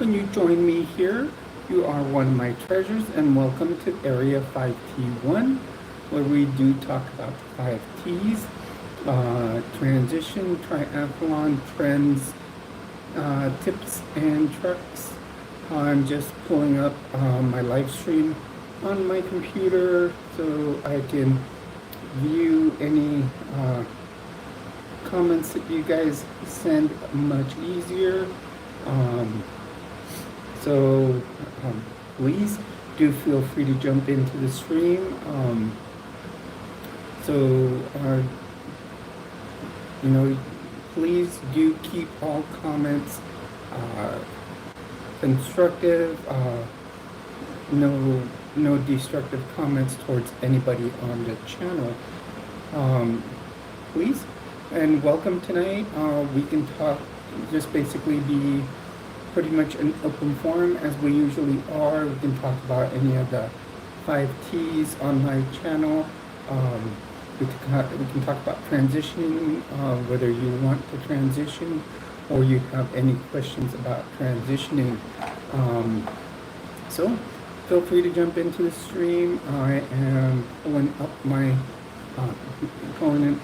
when you join me here. You are one of my treasures, and welcome to Area 5T1, where we do talk about the 5Ts, transition, triathlon, trends, tips, and tricks. I'm just pulling up my live stream on my computer so I can view any comments that you guys send much easier. Um, so please do feel free to jump into the stream. So you know, please do keep all comments uh, constructive. No destructive comments towards anybody on the channel. Please, and welcome tonight. We can talk, just basically be pretty much an open forum as we usually are. We can talk about any of the 5Ts on my channel. We can talk about transitioning, whether you want to transition or you have any questions about transitioning. So feel free to jump into the stream. I am pulling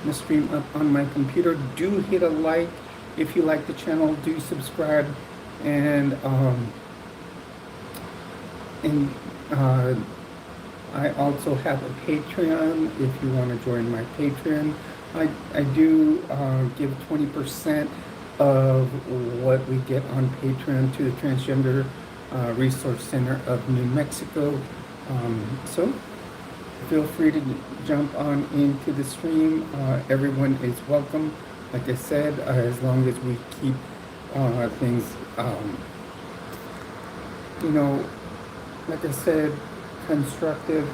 the stream up on my computer. Do hit a like if you like the channel. Do subscribe, and I also have a Patreon if you want to join my Patreon. I do give 20% of what we get on Patreon to the Transgender Resource Center of New Mexico. So feel free to jump on into the stream. Everyone is welcome. Like I said, as long as we keep things, like I said, constructive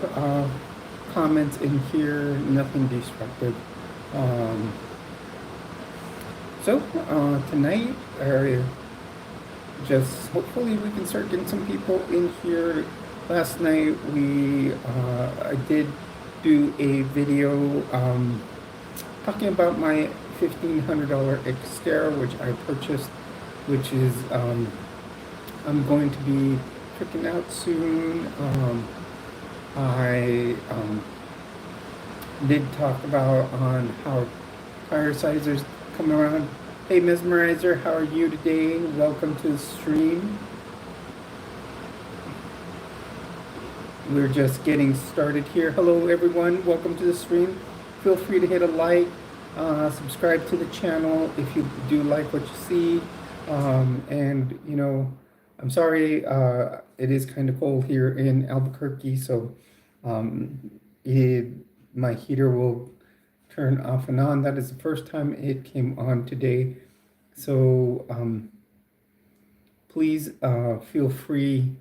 comments in here, nothing destructive. So tonight, just hopefully we can start getting some people in here. Last night I did do a video talking about my $1,500 Xterra, which I purchased, which is I'm going to be picking out soon. I did talk about on how fire sizers come around. Hey Mesmerizer, how are you today? Welcome to the stream. We're just getting started here. Hello everyone, welcome to the stream. Feel free to hit a like, subscribe to the channel if you do like what you see. And you know, I'm sorry, it is kind of cold here in Albuquerque, so my heater will turn off and on. That is the first time it came on today. So please feel free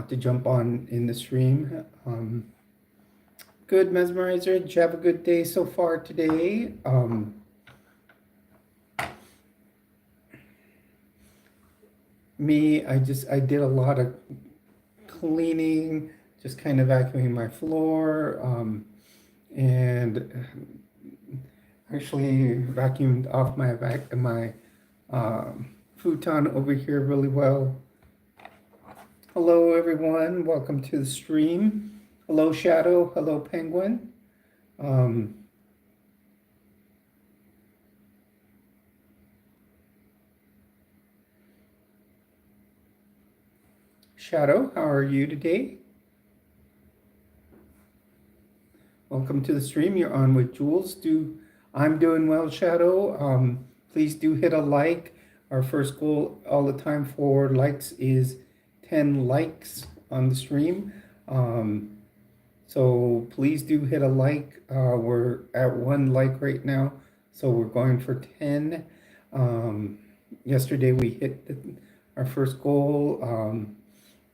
to jump on in the stream. Good, Mesmerizer. Did you have a good day so far today? Me, I did a lot of cleaning, just kind of vacuuming my floor, and actually vacuumed off my futon over here really well. Hello everyone, welcome to the stream. Hello Shadow, hello Penguin. Shadow, how are you today? Welcome to the stream. You're on with Jules. I'm doing well, Shadow. Please do hit a like. Our first goal all the time for likes is 10 likes on the stream. So please do hit a like. We're at 1 like right now, so we're going for 10. Yesterday we hit our first goal.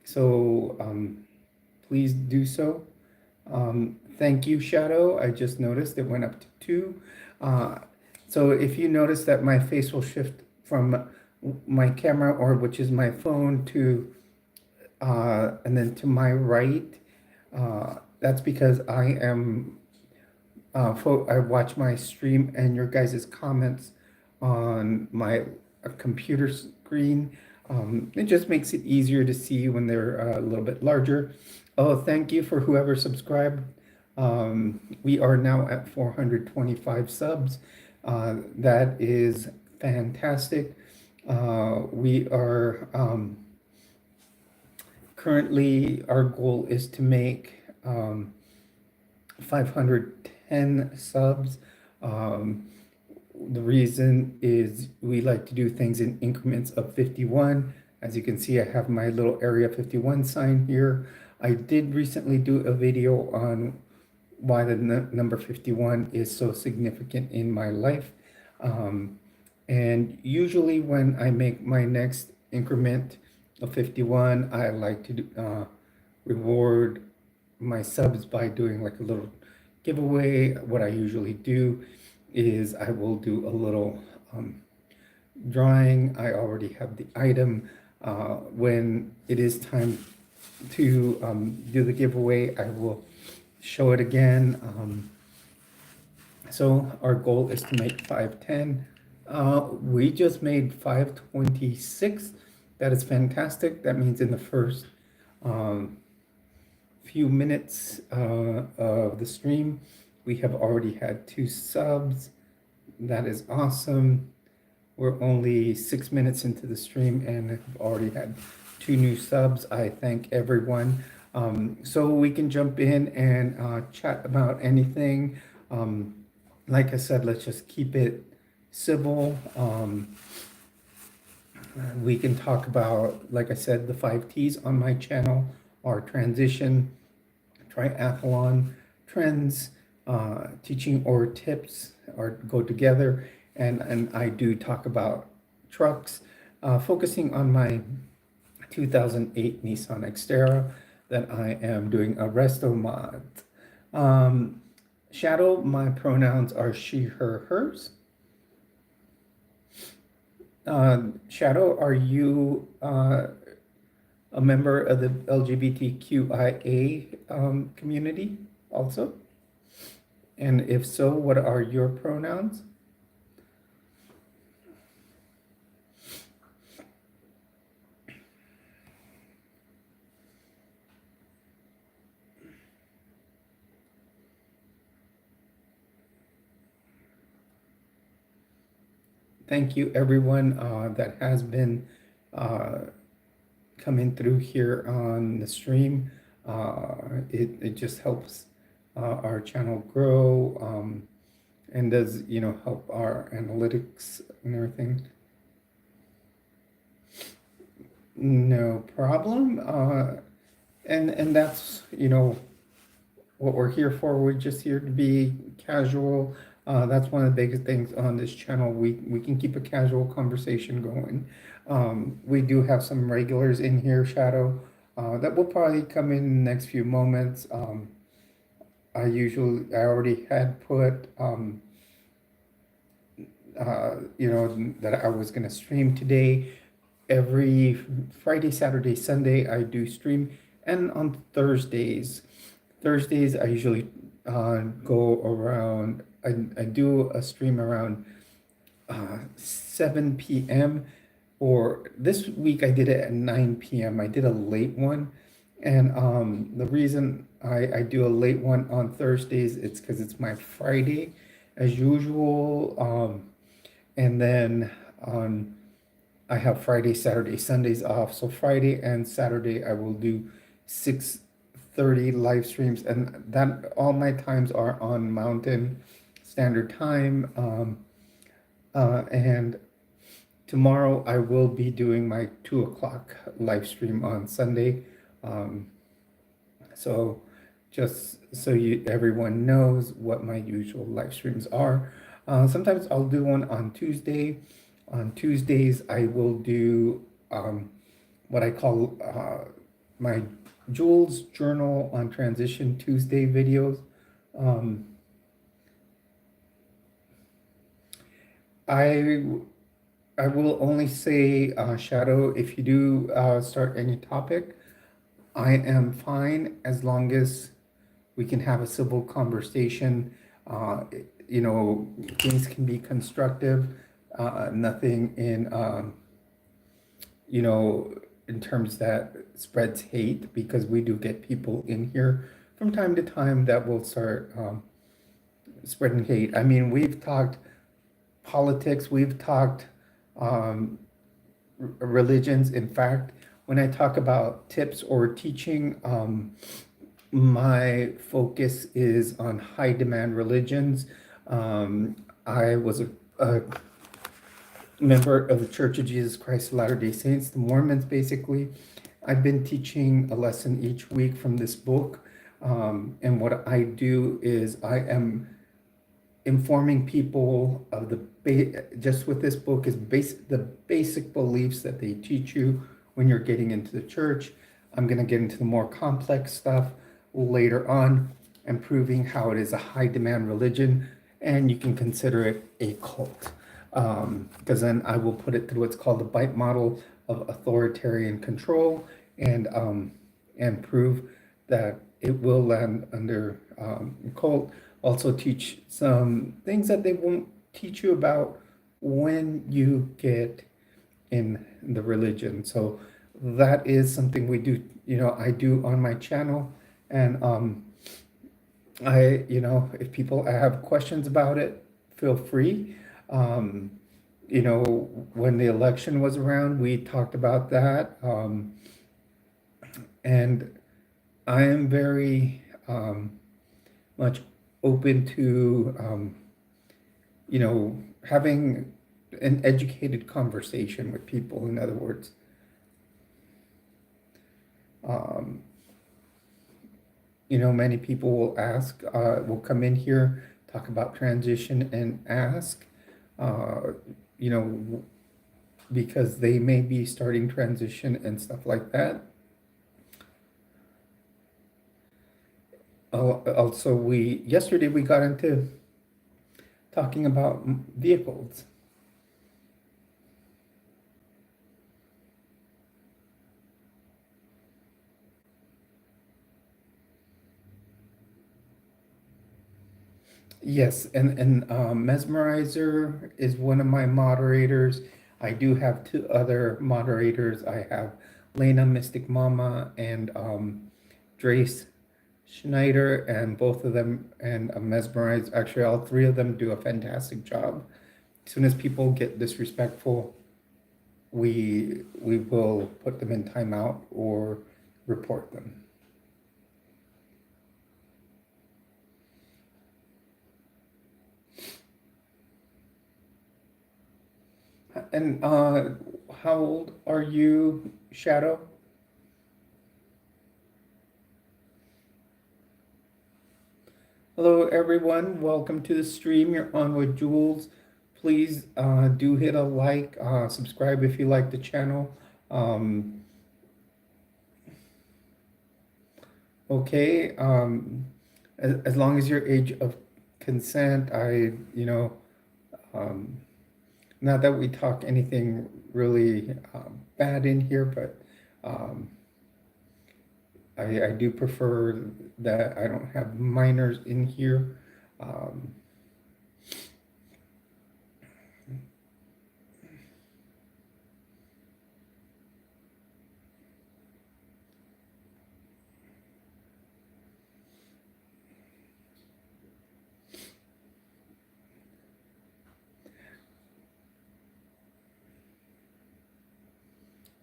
So please do so. Thank you, Shadow. I just noticed it went up to 2. So if you notice that my face will shift from my camera, or which is my phone, to and then to my right, that's because I am I watch my stream and your guys' comments on my computer screen. It just makes it easier to see when they're a little bit larger. Oh, thank you for whoever subscribed. We are now at 425 subs. That is fantastic. We are currently, our goal is to make 510 subs. The reason is we like to do things in increments of 51. As you can see, I have my little Area 51 sign here. I did recently do a video on why the number 51 is so significant in my life. And usually when I make my next increment of 51, I like to reward my subs by doing like a little giveaway. What I usually do is I will do a little drawing. I already have the item. When it is time to do the giveaway, I will show it again. So our goal is to make 510. We just made 526. That is fantastic. That means in the first few minutes of the stream, we have already had 2 subs. That is awesome. We're only 6 minutes into the stream and have already had 2 new subs. I thank everyone. So we can jump in and chat about anything. Like I said, let's just keep it civil. We can talk about, like I said, the 5 T's on my channel are transition, triathlon, trends, teaching or tips or go together. And I do talk about trucks, focusing on my 2008 Nissan Xterra that I am doing a resto mod. Shadow, my pronouns are she, her, hers. Shadow, are you a member of the LGBTQIA community also? And if so, what are your pronouns? Thank you, everyone that has been coming through here on the stream. It just helps our channel grow and does, you know, help our analytics and everything. No problem. And that's, you know, what we're here for. We're just here to be casual. That's one of the biggest things on this channel. We can keep a casual conversation going. We do have some regulars in here, Shadow, that will probably come in the next few moments. I already had put, you know, that I was going to stream today. Every Friday, Saturday, Sunday, I do stream. And on Thursdays, I usually go around, I do a stream around 7 p.m. or this week I did it at 9 p.m. I did a late one. And the reason I do a late one on Thursdays, it's because it's my Friday as usual. And then I have Friday, Saturday, Sundays off. So Friday and Saturday I will do 6:30 live streams, and that all my times are on Mountain Standard Time. And tomorrow I will be doing my 2 o'clock live stream on Sunday. So just so everyone knows what my usual live streams are. Sometimes I'll do one on Tuesday. On Tuesdays, I will do what I call my Jules Journal on Transition Tuesday videos. I will only say, Shadow, if you do start any topic, I am fine as long as we can have a civil conversation. You know, things can be constructive. Nothing in you know, in terms that spreads hate, because we do get people in here from time to time that will start spreading hate. I mean, we've talked politics, we've talked um, religions. In fact, when I talk about tips or teaching, my focus is on high demand religions. I was a member of the Church of Jesus Christ of Latter-day Saints, the Mormons, basically. I've been teaching a lesson each week from this book. And what I do is I am informing people of just with this book is the basic beliefs that they teach you when you're getting into the church. I'm going to get into the more complex stuff later on and proving how it is a high demand religion and you can consider it a cult. Because then I will put it through what's called the BITE model of authoritarian control and prove that it will land under cult. Also teach some things that they won't teach you about when you get in the religion. So that is something we do, I do on my channel. And if people have questions about it, feel free. When the election was around, we talked about that. And I am very much open to, having an educated conversation with people, in other words. Many people will ask, will come in here, talk about transition and ask, because they may be starting transition and stuff like that. Also, yesterday we got into talking about vehicles. Yes, and Mesmerizer is one of my moderators. I do have two other moderators. I have Lena Mystic Mama and Drace Schneider, and both of them and Mesmerize. Actually, all three of them do a fantastic job. As soon as people get disrespectful, we will put them in timeout or report them. And how old are you, Shadow? Hello, everyone. Welcome to the stream. You're on with Jules. Please do hit a like, subscribe if you like the channel. Okay. As long as your age of consent, not that we talk anything really bad in here, but I do prefer that I don't have minors in here.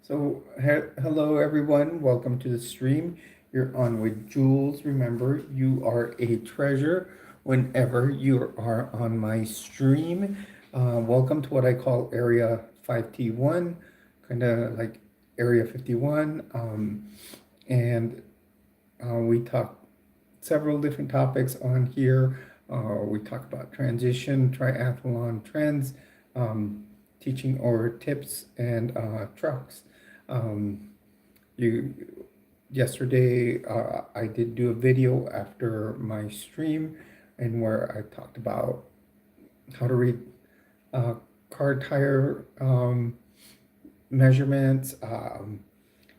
So, hello everyone, welcome to the stream. You're on with Jules. Remember, you are a treasure whenever you are on my stream. Welcome to what I call Area 5T1, kind of like Area 51. And we talk several different topics on here. We talk about transition, triathlon trends, teaching or tips, and trucks. Yesterday I did do a video after my stream and where I talked about how to read car tire measurements,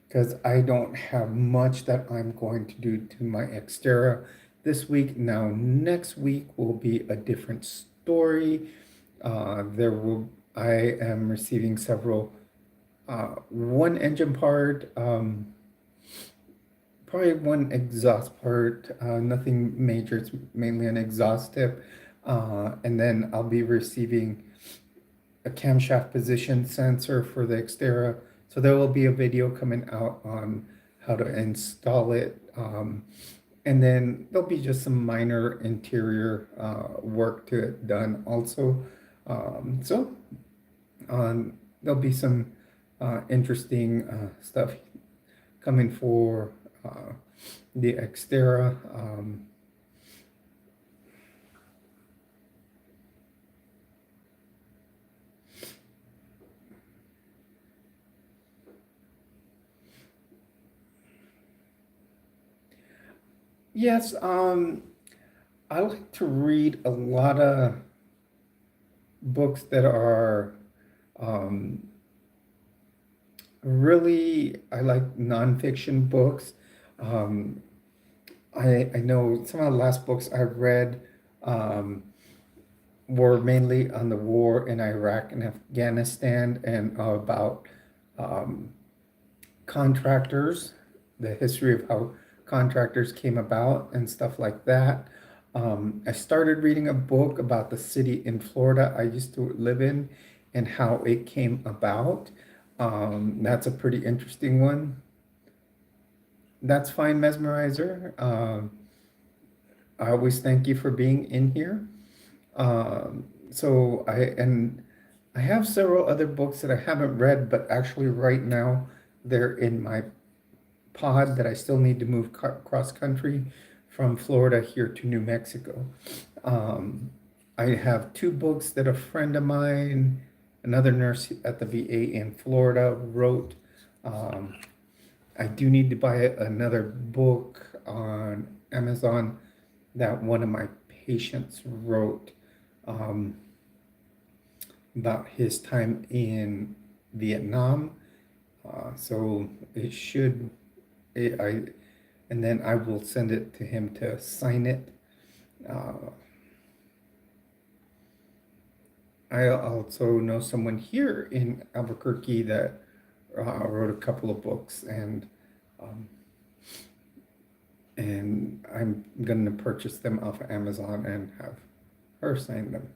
because I don't have much that I'm going to do to my Xterra this week. Now next week will be a different story. I am receiving several one engine part, probably one exhaust part, nothing major. It's mainly an exhaust tip. And then I'll be receiving a camshaft position sensor for the Xterra. So there will be a video coming out on how to install it. And then there'll be just some minor interior work to it done also. So there'll be some interesting stuff coming for the Xterra. Yes, I like to read a lot of books that are um, really, I like nonfiction books. Um, I know some of the last books I've read um, were mainly on the war in Iraq and Afghanistan and about um, contractors, the history of how contractors came about and stuff like that. I started reading a book about the city in Florida I used to live in and how it came about. That's a pretty interesting one. That's fine, Mesmerizer. I always thank you for being in here. So I have several other books that I haven't read, but actually right now they're in my pod that I still need to move cross country from Florida here to New Mexico. Um, I have two books that a friend of mine, another nurse at the VA in Florida, wrote. Um, I do need to buy another book on Amazon that one of my patients wrote um, about his time in Vietnam. So it should, I, and then I will send it to him to sign it. Uh, I also know someone here in Albuquerque that wrote a couple of books, um, and I'm going to purchase them off of Amazon and have her sign them.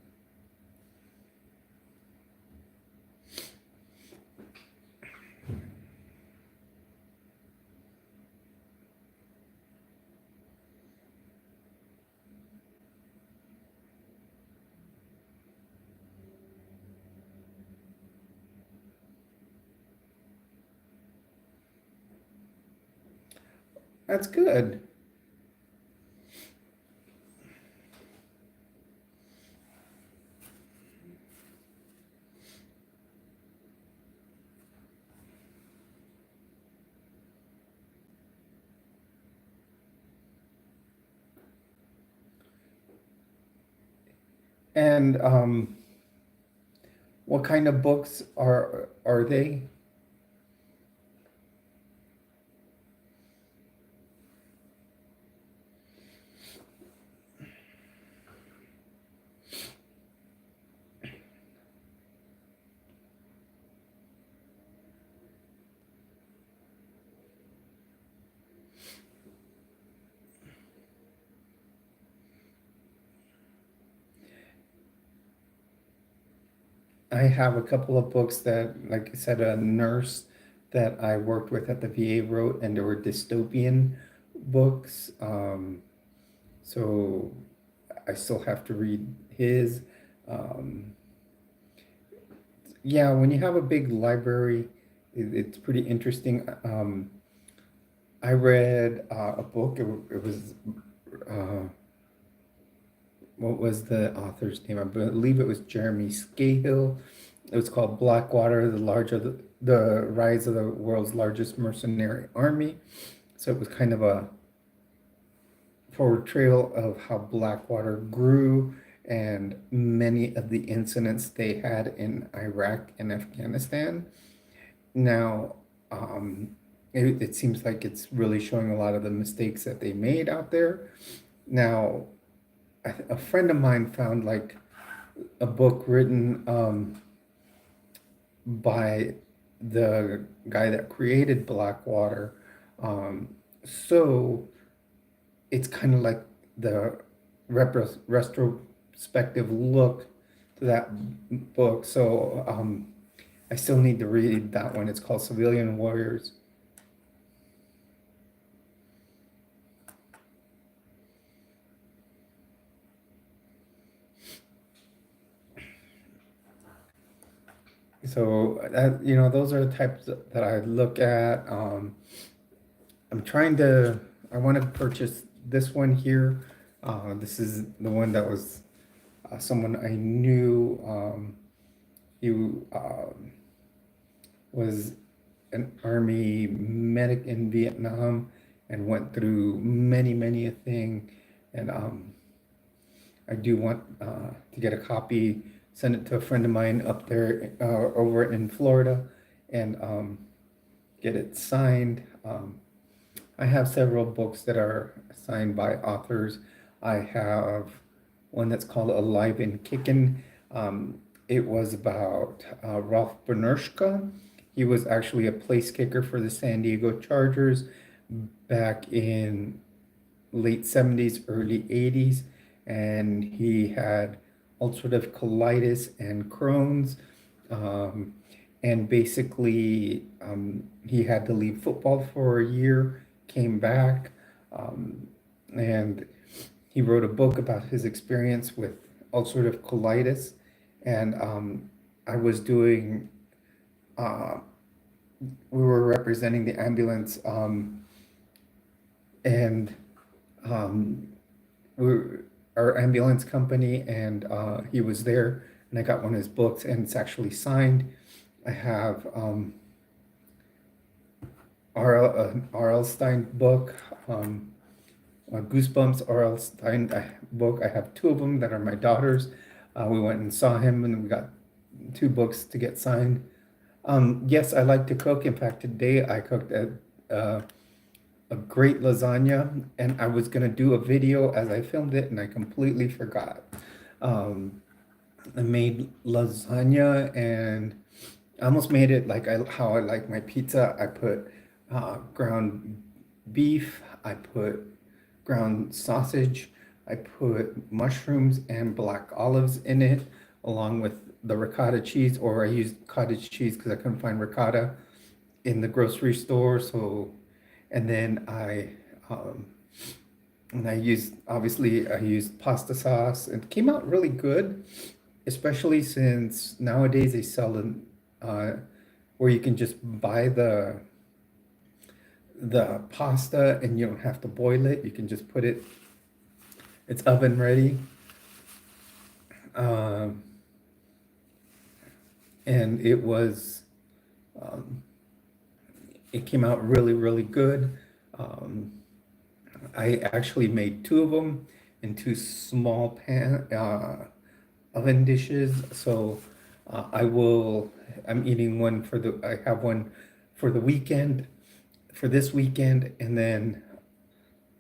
That's good. And what kind of books are they? I have a couple of books that, like I said, a nurse that I worked with at the VA wrote, and they were dystopian books. So I still have to read his. Um, yeah, when you have a big library, it's pretty interesting. I read a book. It was uh, what was the author's name? I believe it was Jeremy Scahill. It was called Blackwater, the rise of the world's largest mercenary army. So it was kind of a portrayal of how Blackwater grew and many of the incidents they had in Iraq and Afghanistan. Now, it seems like it's really showing a lot of the mistakes that they made out there. Now, a friend of mine found like a book written by the guy that created Blackwater. So it's kind of like the retrospective look to that book. So I still need to read that one. It's called Civilian Warriors. So that, those are the types that I look at. I'm trying to, I want to purchase this one here. This is the one that was someone I knew. He was an army medic in Vietnam and went through many a thing. And I do want to get a copy, send it to a friend of mine up there over in Florida, and get it signed. I have several books that are signed by authors. I have one that's called Alive and Kickin'. It was about Ralph Benershka. He was actually a place kicker for the San Diego Chargers back in late 70s, early 80s, and he had ulcerative colitis and Crohn's. And basically, he had to leave football for a year, came back, and he wrote a book about his experience with ulcerative colitis. And I was doing, we were representing the ambulance, and we our ambulance company, and he was there, and I got one of his books, and it's actually signed. I have R.L. Stein book, Goosebumps R.L. Stein book. I have two of them that are my daughter's. We went and saw him, and we got two books to get signed. Yes, I like to cook. In fact, today I cooked a great lasagna, and I was gonna do a video as I filmed it, and I completely forgot. Um, I made lasagna, and I almost made it like how I like my pizza. I put ground beef, I put ground sausage, I put mushrooms and black olives in it, along with the ricotta cheese, or I used cottage cheese because I couldn't find ricotta in the grocery store. So, and then um, I used, obviously, I used pasta sauce. It came out really good, especially since nowadays they sell them where you can just buy the pasta and you don't have to boil it. You can just put it, it's oven ready. Um, and it came out really good. Um, I actually made two of them in two small oven dishes. So I'm eating one I have one for the weekend, for this weekend, and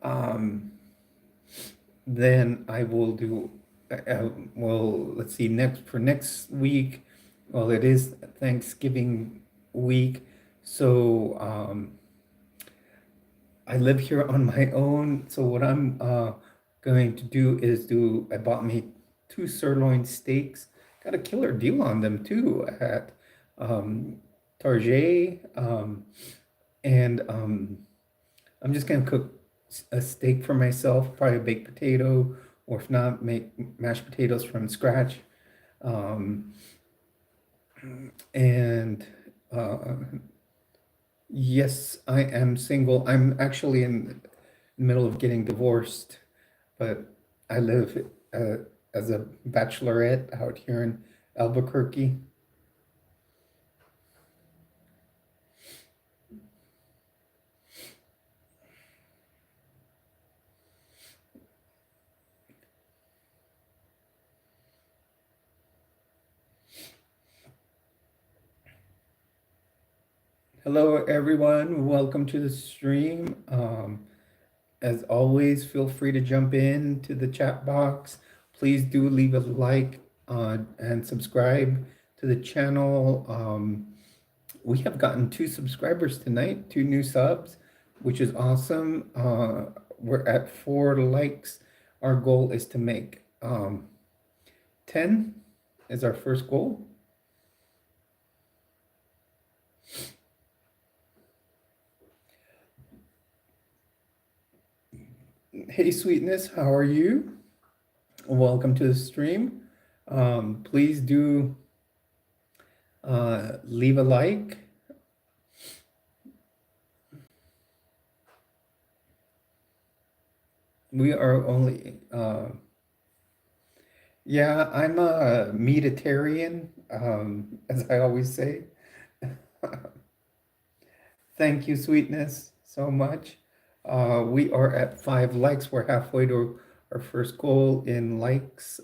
um, then I will do, well, let's see, next week, well, it is Thanksgiving week. So, I live here on my own. So what I'm going to do is I bought me two sirloin steaks. Got a killer deal on them too at Target. And I'm just gonna cook a steak for myself, probably a baked potato, or if not, make mashed potatoes from scratch. Um, and yes, I am single. I'm actually in the middle of getting divorced, but I live as a bachelorette out here in Albuquerque. Hello, everyone. Welcome to the stream. As always, feel free to jump in to the chat box. Please do leave a like and subscribe to the channel. We have gotten 2 subscribers tonight, 2 new subs, which is awesome. We're at 4 likes. Our goal is to make 10 is our first goal. Hey, Sweetness, how are you? Welcome to the stream. Please do leave a like. We are only, yeah, I'm a meatitarian, as I always say. Thank you, Sweetness, so much. We are at 5 likes. We're halfway to our first goal in likes.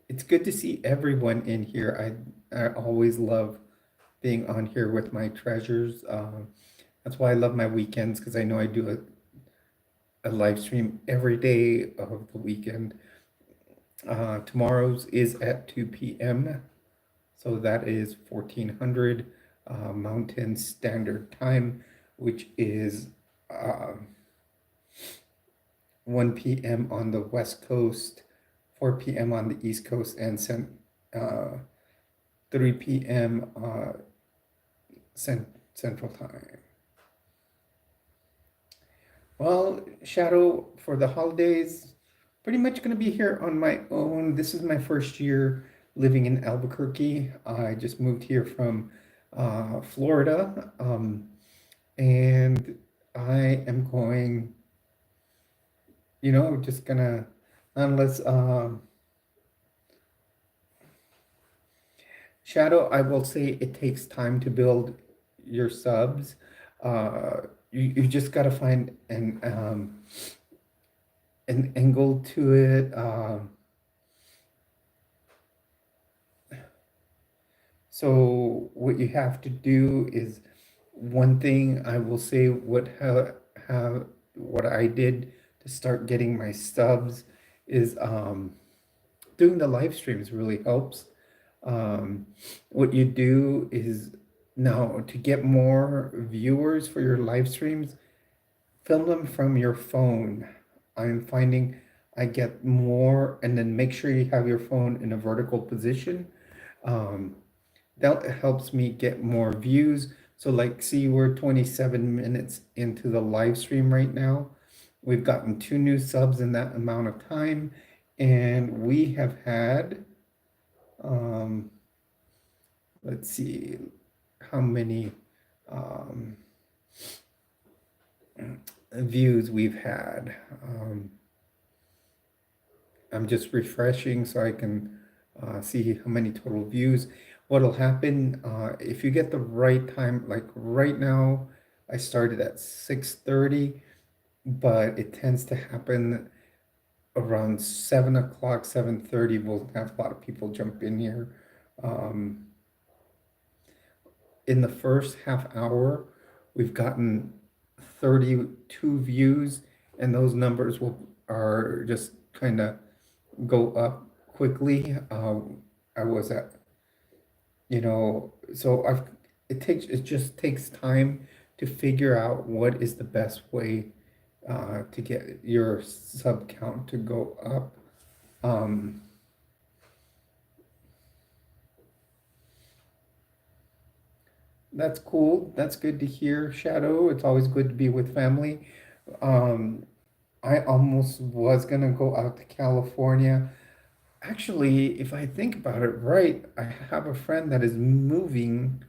It's good to see everyone in here. I always love being on here with my treasures. That's why I love my weekends, because I know I do a live stream every day of the weekend. Tomorrow's is at 2 p.m. So that is 1400 Mountain Standard Time, which is 1 p.m. on the West Coast, 4 p.m. on the East Coast, and 3 p.m. Central Time. Well, Shadow, for the holidays, pretty much going to be here on my own. This is my first year living in Albuquerque. I just moved here from Florida, and I am going, just gonna, unless Shadow, I will say it takes time to build your subs. You just gotta find an angle to it. So what you have to do is, one thing I will say, what I did to start getting my subs is doing the live streams really helps. What you do is, now, to get more viewers for your live streams, film them from your phone. I'm finding I get more, and then make sure you have your phone in a vertical position. That helps me get more views. So like, see, we're 27 minutes into the live stream right now. We've gotten 2 new subs in that amount of time, and we have had, let's see how many views we've had. I'm just refreshing so I can see how many total views. What'll happen if you get the right time, like right now, I started at 6:30, but it tends to happen around 7 o'clock, 7:30. We'll have a lot of people jump in here. In the first half hour, we've gotten 32 views, and those numbers are just kind of go up quickly. I was at, so it just takes time to figure out what is the best way to get your sub count to go up. That's cool. That's good to hear, Shadow. It's always good to be with family. I almost was gonna go out to California. Actually, if I think about it right, I have a friend that is moving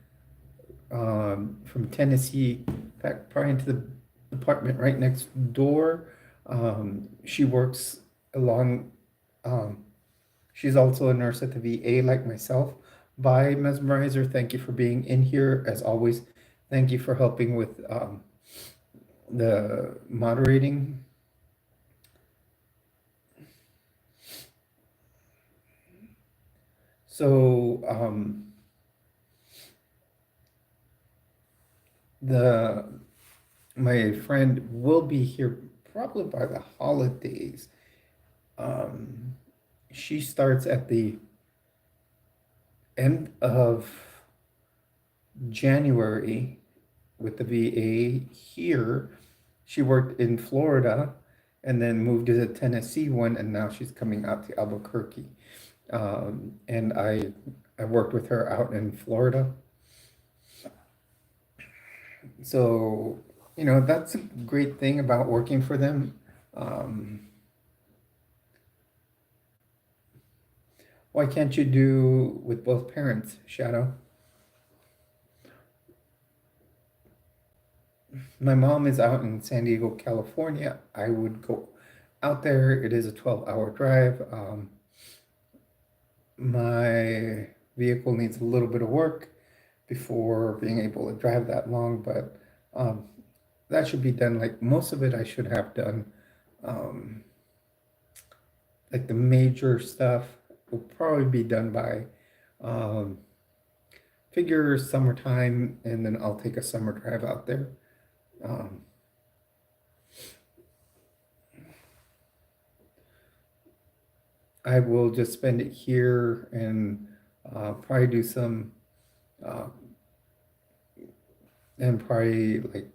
from Tennessee, in fact, probably into the apartment right next door. She works along, she's also a nurse at the VA like myself. Bye, Mesmerizer. Thank you for being in here as always. Thank you for helping with the moderating. So my friend will be here probably by the holidays. She starts at the end of January with the VA here. She worked in Florida and then moved to the Tennessee one, and now she's coming out to Albuquerque. And I worked with her out in Florida. So, that's a great thing about working for them. Why can't you do with both parents, Shadow? My mom is out in San Diego, California. I would go out there. It is a 12-hour drive. My vehicle needs a little bit of work before being able to drive that long, but um, that should be done. Like most of it, I should have done. Um, like the major stuff will probably be done by um, figure summertime, and then I'll take a summer drive out there. Um, I will just spend it here and probably do some uh, and probably like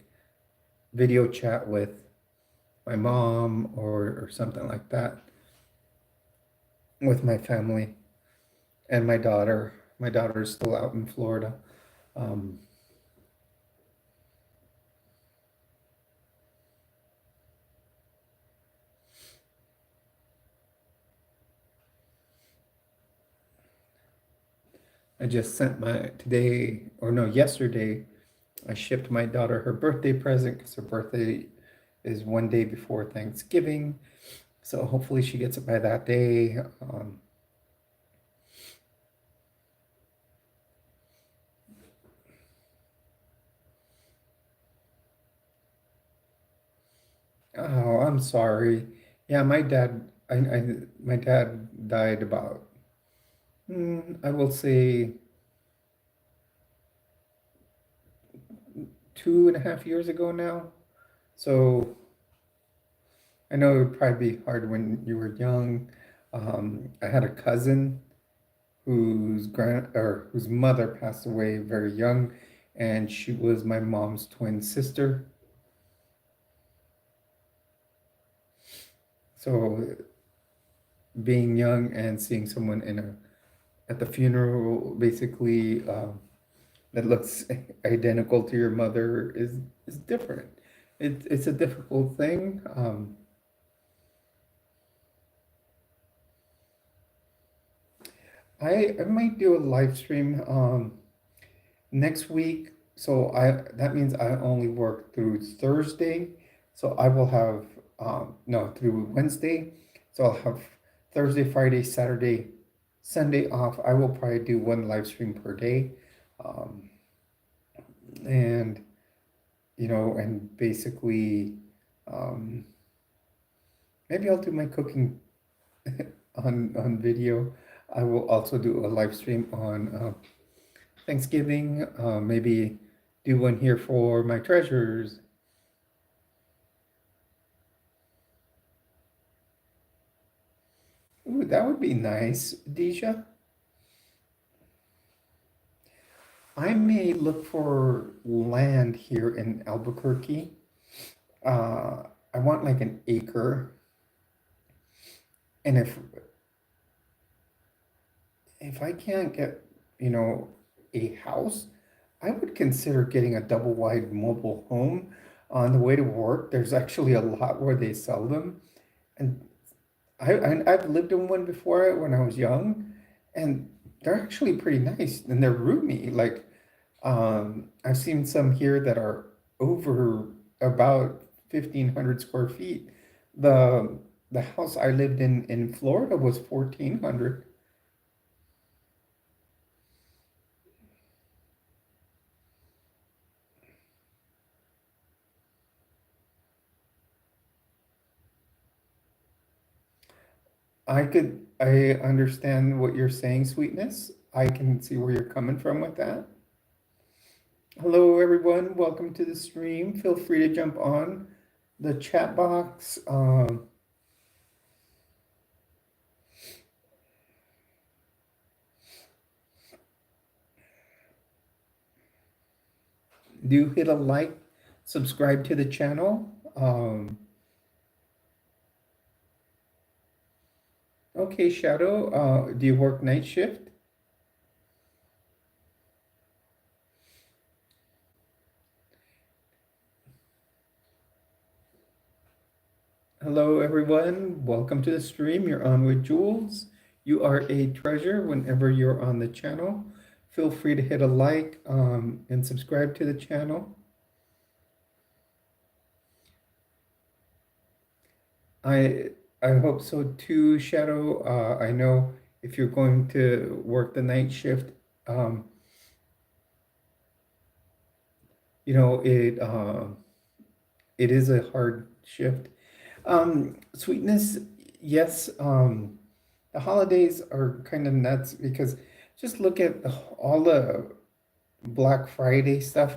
video chat with my mom or something like that with my family and my daughter. My daughter's still out in Florida. Um, I just sent my today, or no, yesterday, I shipped my daughter her birthday present because her birthday is one day before Thanksgiving. So hopefully she gets it by that day. Oh, I'm sorry. Yeah, my dad died about, I will say 2.5 years ago now. So I know it would probably be hard when you were young. I had a cousin whose mother passed away very young, and she was my mom's twin sister. So being young and seeing someone at the funeral basically that looks identical to your mother is different. It's a difficult thing. I might do a live stream next week. So I that means I only work through Thursday. So I will have no, through Wednesday. So I'll have Thursday, Friday, Saturday, Sunday off. I will probably do one live stream per day. Um, and and basically um, maybe I'll do my cooking on video. I will also do a live stream on Thanksgiving. Maybe do one here for my treasures. Ooh, that would be nice, Deja. I may look for land here in Albuquerque. Uh, I want like an acre, and if I can't get, a house, I would consider getting a double wide mobile home. On the way to work, there's actually a lot where they sell them, and I've lived in one before when I was young, and they're actually pretty nice and they're roomy. Like I've seen some here that are over about 1,500 square feet. The the house I lived in Florida was 1,400. I understand what you're saying, sweetness. I can see where you're coming from with that. Hello, everyone. Welcome to the stream. Feel free to jump on the chat box. Do hit a like, subscribe to the channel. Okay, Shadow, do you work night shift? Hello, everyone. Welcome to the stream. You're on with Jules. You are a treasure whenever you're on the channel. Feel free to hit a like and subscribe to the channel. I I hope so too, Shadow. I know if you're going to work the night shift, um, you know it is a hard shift. Sweetness, yes. The holidays are kind of nuts because just look at all the Black Friday stuff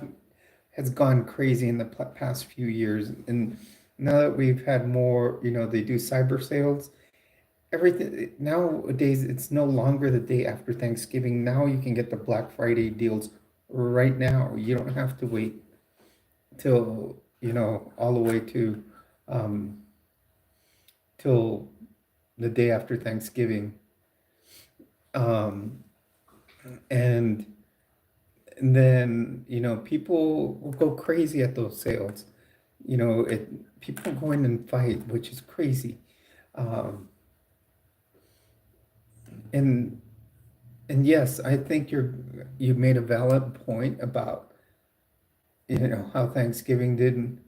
has gone crazy in the past few years, and now that we've had more, they do cyber sales. Everything nowadays, it's no longer the day after Thanksgiving. Now you can get the Black Friday deals right now. You don't have to wait till, all the way to um, till the day after Thanksgiving. Um, and and then, people will go crazy at those sales. People go in and fight, which is crazy. Um, and and yes, I think you made a valid point about how Thanksgiving didn't.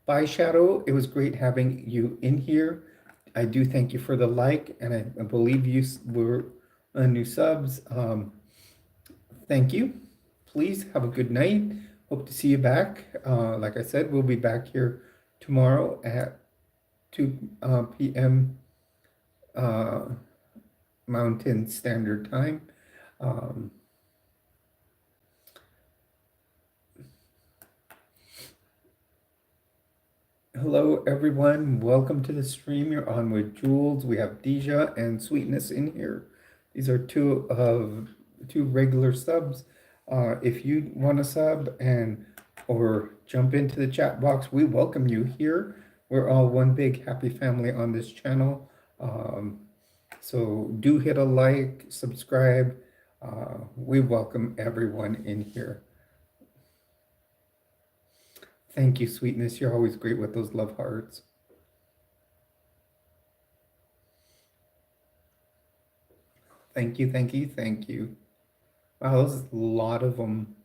Bye, Shadow. It was great having you in here. I do thank you for the like, and I believe you were new subs. Thank you. Please have a good night. Hope to see you back. Like I said, we'll be back here tomorrow at 2 p.m. Uh, Mountain Standard Time. Um, Hello, everyone. Welcome to the stream. You're on with Jules. We have Deja and Sweetness in here. These are two regular subs. If you want to sub or jump into the chat box, we welcome you here. We're all one big happy family on this channel. So do hit a like, subscribe. We welcome everyone in here. Thank you, Sweetness. You're always great with those love hearts. Thank you, thank you, thank you. Wow, there's a lot of them.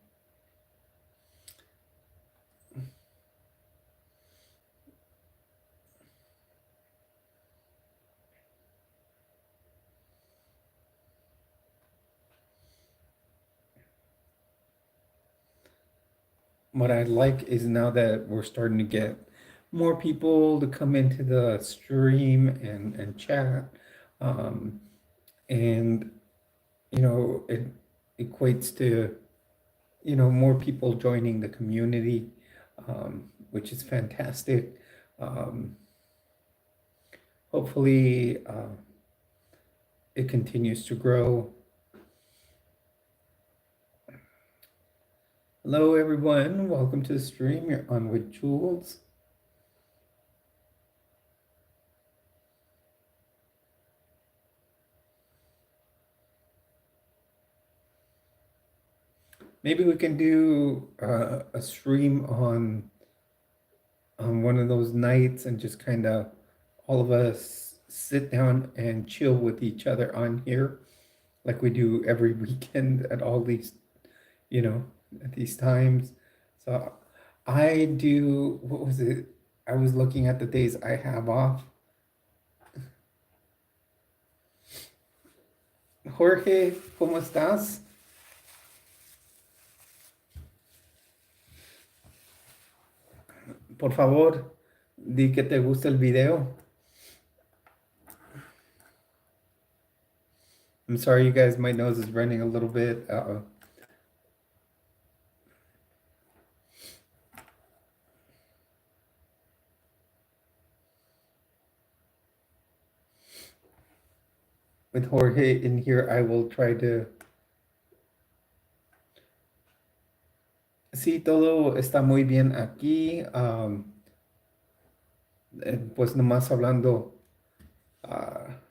What I like is now that we're starting to get more people to come into the stream and chat. Um, and, it equates to, more people joining the community, which is fantastic. Hopefully, it continues to grow. Hello, everyone. Welcome to the stream. You're on with Jules. Maybe we can do a stream on one of those nights and just kind of all of us sit down and chill with each other on here, like we do every weekend at all these, at these times. So I do, what was it? I was looking at the days I have off. Jorge, ¿cómo estás? Por favor, di que te gusta el video. I'm sorry, you guys, my nose is running a little bit. With Jorge in here, I will try to Sí, todo está muy bien aquí. Pues nomás hablando ah,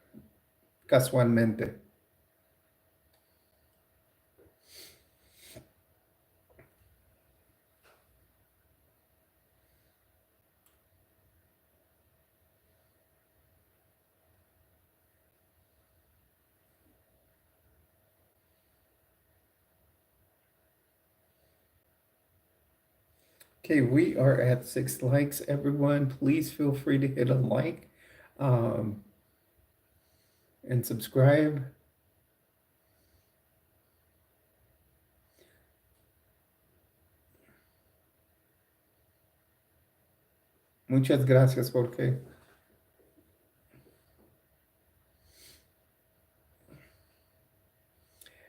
casualmente. Okay, we are at 6 likes, everyone. Please feel free to hit a like um, and subscribe. Muchas gracias, Jorge.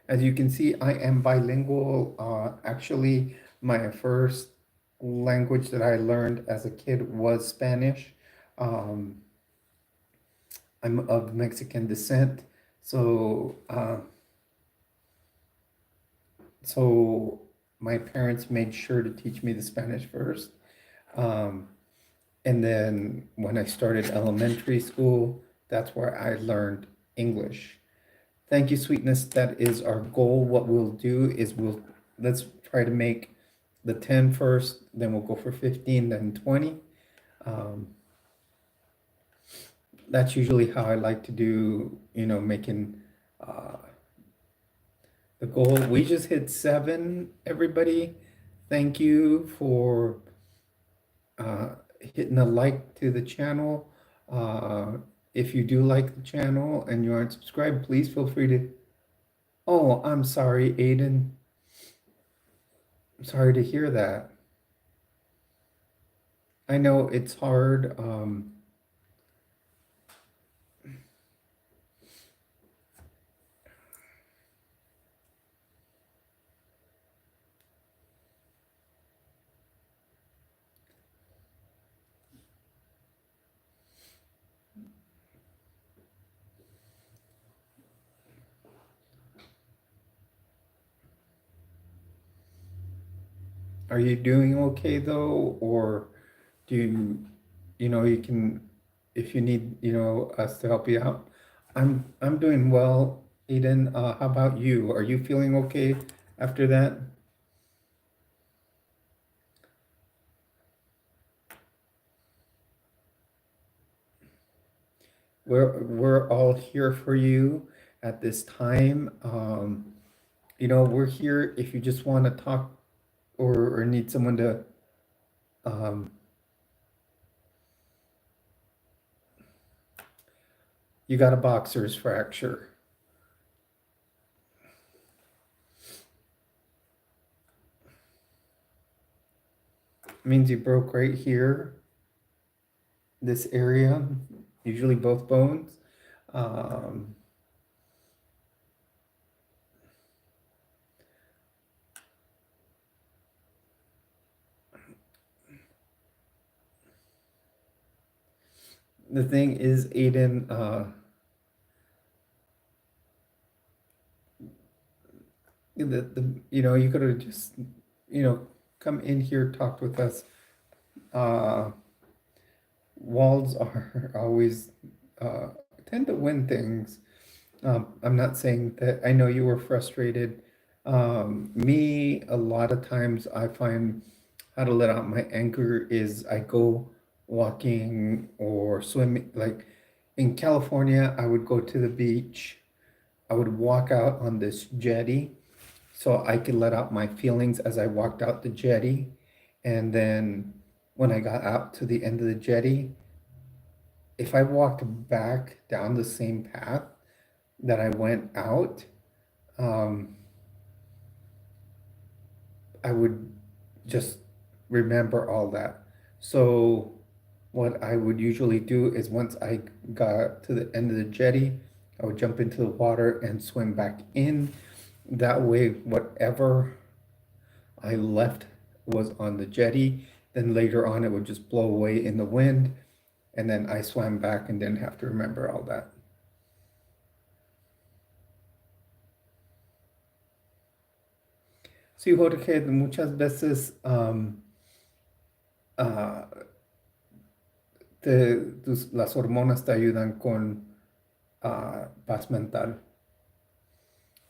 As you can see, I am bilingual. Actually, my first language that I learned as a kid was Spanish. Um, I'm of Mexican descent, so so my parents made sure to teach me the Spanish first. Um, and then when I started elementary school, that's where I learned English. Thank you, sweetness. That is our goal. What we'll do is let's try to make the 10 first, then we'll go for 15, then 20. Um, that's usually how I like to do, making uh, the goal. We just hit 7, everybody. Thank you for hitting a like to the channel. If you do like the channel and you aren't subscribed, please feel free to. Oh, I'm sorry, Aiden. I'm sorry to hear that. I know it's hard. Are you doing okay though, or do you can, if you need, us to help you out? I'm doing well, Eden. How about you? Are you feeling okay after that? We're all here for you at this time. We're here if you just want to talk or need someone to um, you got a boxer's fracture. Means you broke right here, this area, usually both bones. Um, the thing is, Aiden, you could have just, come in here, talked with us. Uh, Walls are always uh, tend to win things. I'm not saying that. I know you were frustrated. Me, a lot of times I find how to let out my anger is I go walking or swimming. Like in California, I would go to the beach. I would walk out on this jetty so I could let out my feelings as I walked out the jetty. And then when I got out to the end of the jetty, if I walked back down the same path that I went out, um, I would just remember all that. So what I would usually do is once I got to the end of the jetty, I would jump into the water and swim back in. That way, whatever I left was on the jetty. Then later on, it would just blow away in the wind. And then I swam back and didn't have to remember all that. Sí, Jorge, muchas veces ah, las hormonas te ayudan con paz mental.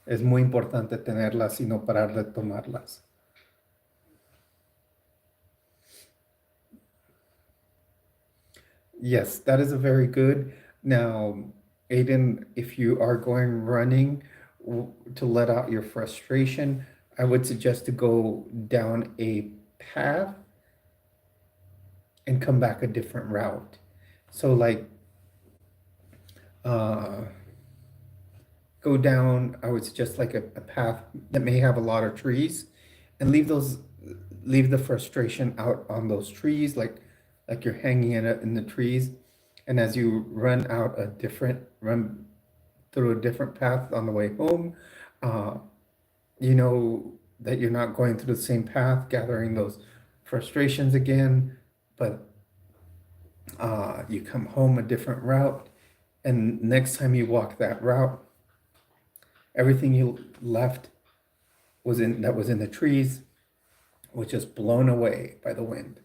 Es muy importante tenerlas y no parar de tomarlas. Yes, that is a very good. Now, Aiden, if you are going running to let out your frustration, I would suggest to go down a path and come back a different route. So, like, uh, go down, I would suggest like a path that may have a lot of trees and leave the frustration out on those trees, like you're hanging it up in the trees. And as you run through a different path on the way home, uh, you know that you're not going through the same path, gathering those frustrations again, but you come home a different route. And next time you walk that route, everything you left was in the trees was just blown away by the wind.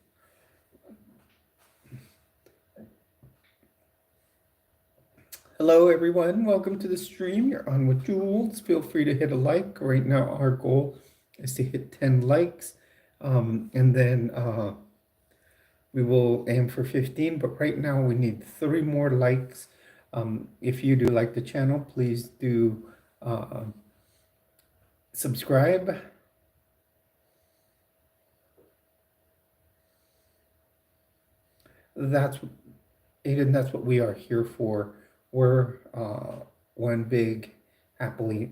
Hello, everyone. Welcome to the stream. You're on with Jules. Feel free to hit a like. Right now, our goal is to hit 10 likes. And then we will aim for 15. But right now, we need 3 more likes. If you do like the channel, please do subscribe. That's Aiden, that's what we are here for. We're one big happy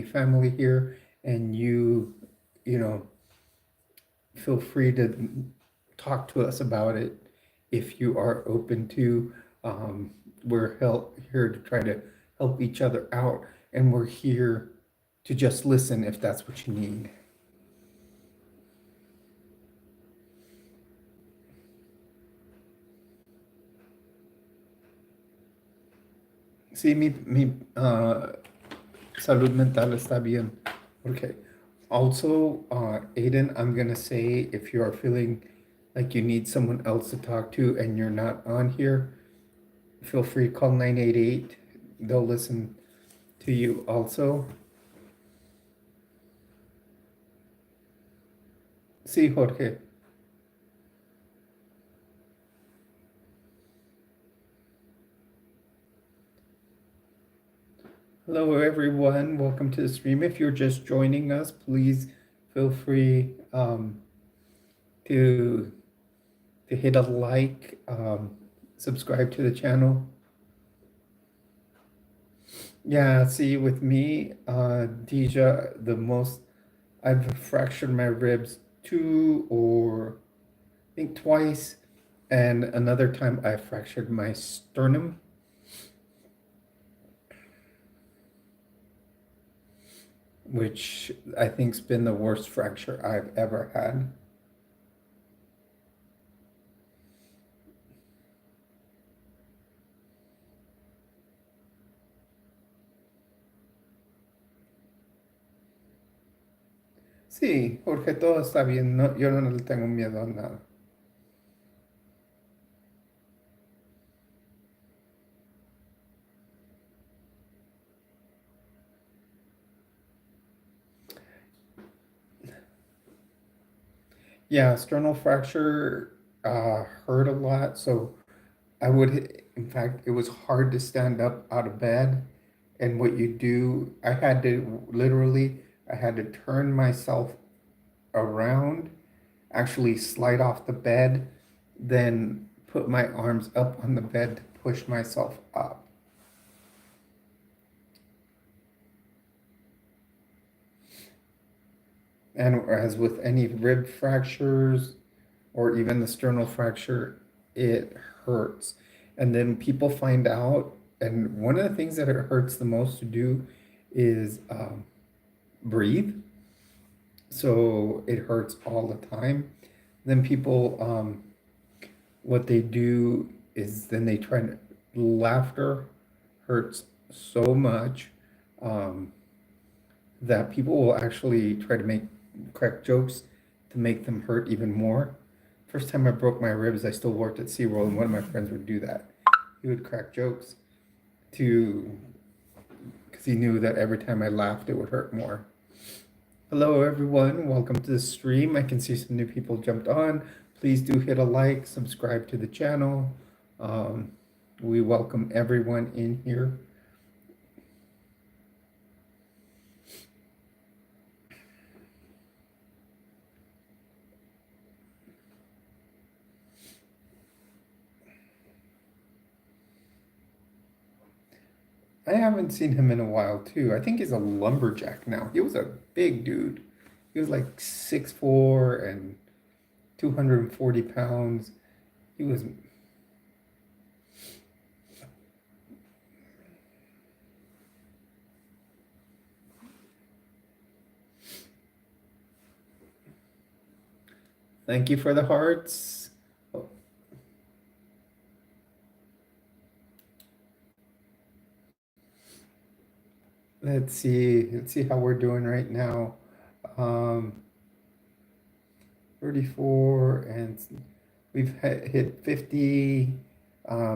family here, and you know, feel free to talk to us about it if you are open to. We're here to try to help each other out, and we're here to just listen if that's what you need. Sí, mi salud mental está bien. Okay. Also, Aiden, I'm gonna say if you are feeling like you need someone else to talk to and you're not on here, feel free to call 988. They'll listen to you also. Sí, Jorge. Hello, everyone. Welcome to the stream. If you're just joining us, please feel free to hit a like, subscribe to the channel. Yeah, see, with me, Deja, I've fractured my ribs 2 or I think twice, and another time I fractured my sternum. Which I think's been the worst fracture I've ever had. Sí, Jorge, todo está bien. No, yo no le tengo miedo a nada. Yeah, sternal fracture hurt a lot. So in fact, it was hard to stand up out of bed. And what you do, I had to turn myself around, actually slide off the bed, then put my arms up on the bed to push myself up. And as with any rib fractures or even the sternal fracture, it hurts. And then people find out, and one of the things that it hurts the most to do is breathe. So it hurts all the time. Then people, what they do is then they try to, laughter hurts so much that people will actually try to make crack jokes to make them hurt even more. First time I broke my ribs, I still worked at SeaWorld, and one of my friends would do that. He would crack jokes to, because he knew that every time I laughed, it would hurt more. Hello, everyone. Welcome to the stream. I can see some new people jumped on. Please do hit a like, subscribe to the channel. We welcome everyone in here. I haven't seen him in a while too. I think he's a lumberjack now. He was a big dude. He was like 6'4" and 240 pounds. He was. Thank you for the hearts. Oh. Let's see how we're doing right now. 34, and we've hit 50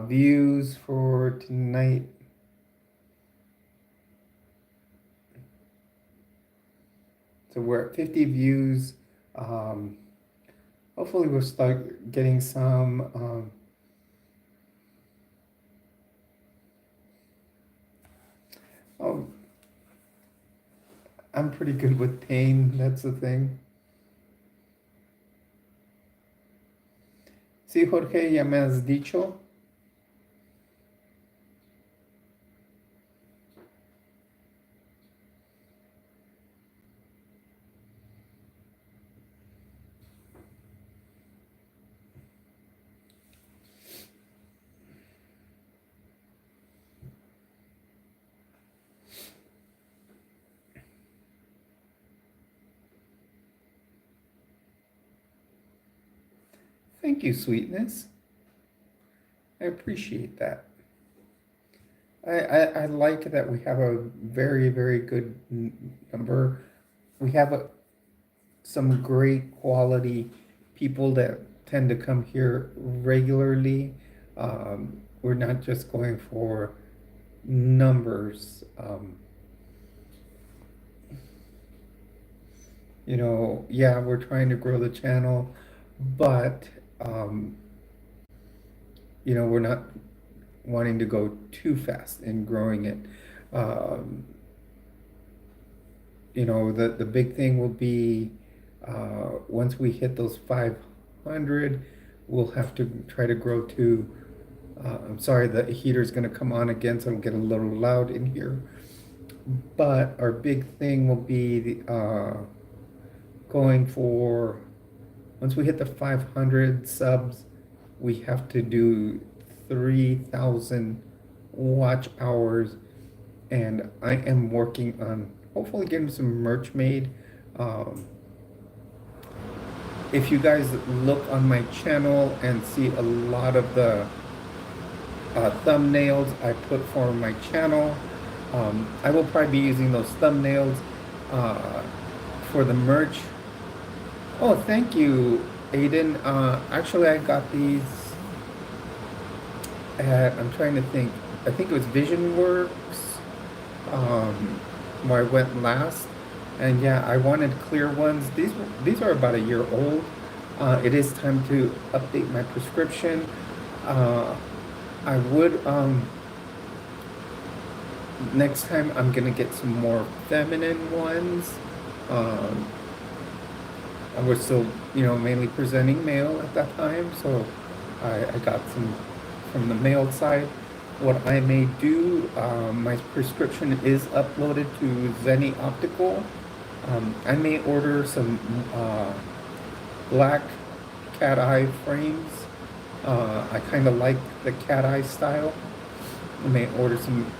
views for tonight. So we're at 50 views. Hopefully we'll start getting some. Oh, I'm pretty good with pain. That's the thing. Sí, Jorge, ya me has dicho. Thank you, sweetness. I appreciate that. I like that we have a very, very good number. We have some great quality people that tend to come here regularly. We're not just going for numbers. You know, yeah, we're trying to grow the channel, but you know, we're not wanting to go too fast in growing it. You know, the big thing will be once we hit those 500, we'll have to try to grow to. I'm sorry, the heater's going to come on again, so it'll get a little loud in here. But our big thing will be going for, once we hit the 500 subs, we have to do 3,000 watch hours, and I am working on hopefully getting some merch made. If you guys look on my channel and see a lot of the thumbnails I put for my channel, I will probably be using those thumbnails for the merch. Oh, thank you, Aiden. Actually, I got these at, I'm trying to think, I think it was Vision Works, where I went last. And yeah, I wanted clear ones. These are about a year old. It is time to update my prescription. I would, next time I'm gonna get some more feminine ones. I was still, you know, mainly presenting male at that time, so I got some from the male side. What I may do, my prescription is uploaded to Zenny Optical. I may order some black cat eye frames. I kind of like the cat eye style. I may order some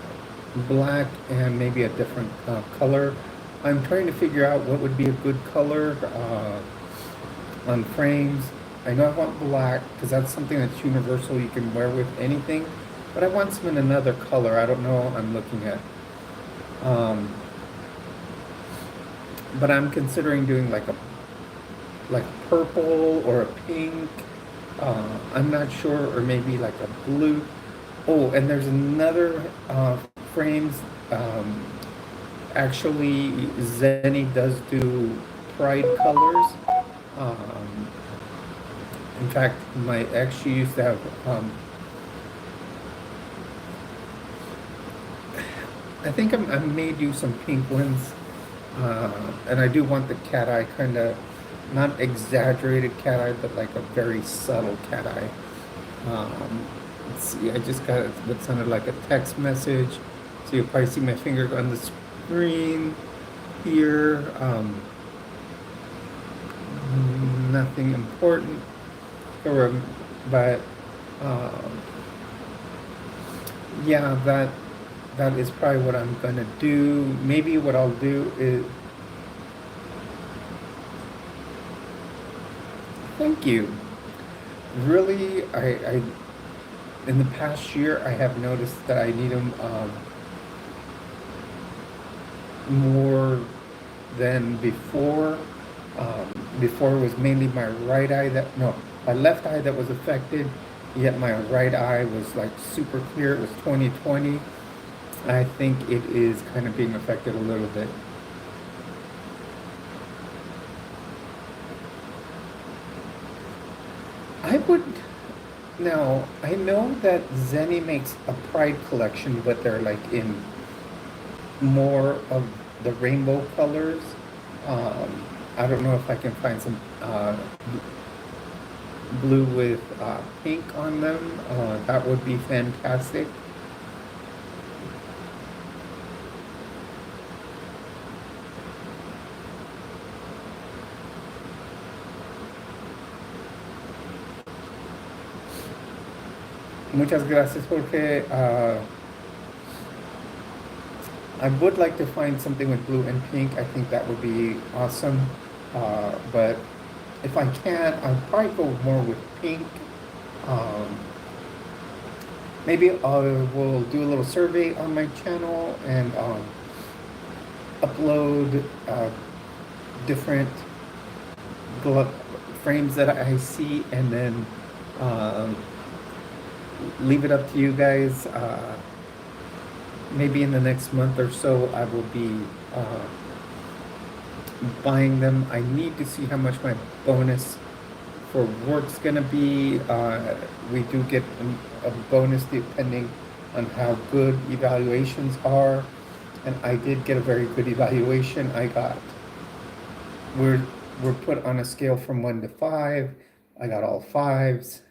black and maybe a different color. I'm trying to figure out what would be a good color on frames. I know I want black because that's something that's universal. You can wear with anything, but I want some in another color. I don't know. I'm looking at but I'm considering doing like a purple or a pink. I'm not sure, or maybe like a blue. Oh, and there's another frames. Um, Actually, Zenny does do pride colors. Um, in fact, my ex, she used to have, I think I made you some pink ones. And I do want the cat eye kind of, not exaggerated cat eye, but like a very subtle cat eye. Let's see, I just got what sounded like a text message. So you'll probably see my finger on the screen here. Nothing important, or, but um, yeah, that is probably what I'm gonna do. Maybe what I'll do is, thank you. Really, I in the past year I have noticed that I need them more than before. Before it was mainly my right eye that, no, my left eye that was affected, yet my right eye was like super clear. It was 20/20. I think it is kind of being affected a little bit. I would, now, I know that Zenny makes a Pride collection, but they're like in more of the rainbow colors. I don't know if I can find some blue with pink on them. That would be fantastic. Muchas gracias, Jorge. I would like to find something with blue and pink. I think that would be awesome. But if I can, I'll probably go more with pink. Um, Maybe I will do a little survey on my channel and upload different gl- frames that I see, and then um, leave it up to you guys. Maybe in the next month or so, I will be buying them. I need to see how much my bonus for work's gonna be. We do get a bonus depending on how good evaluations are. And I did get a very good evaluation. We're, we're put on a scale from 1 to 5. I got all fives.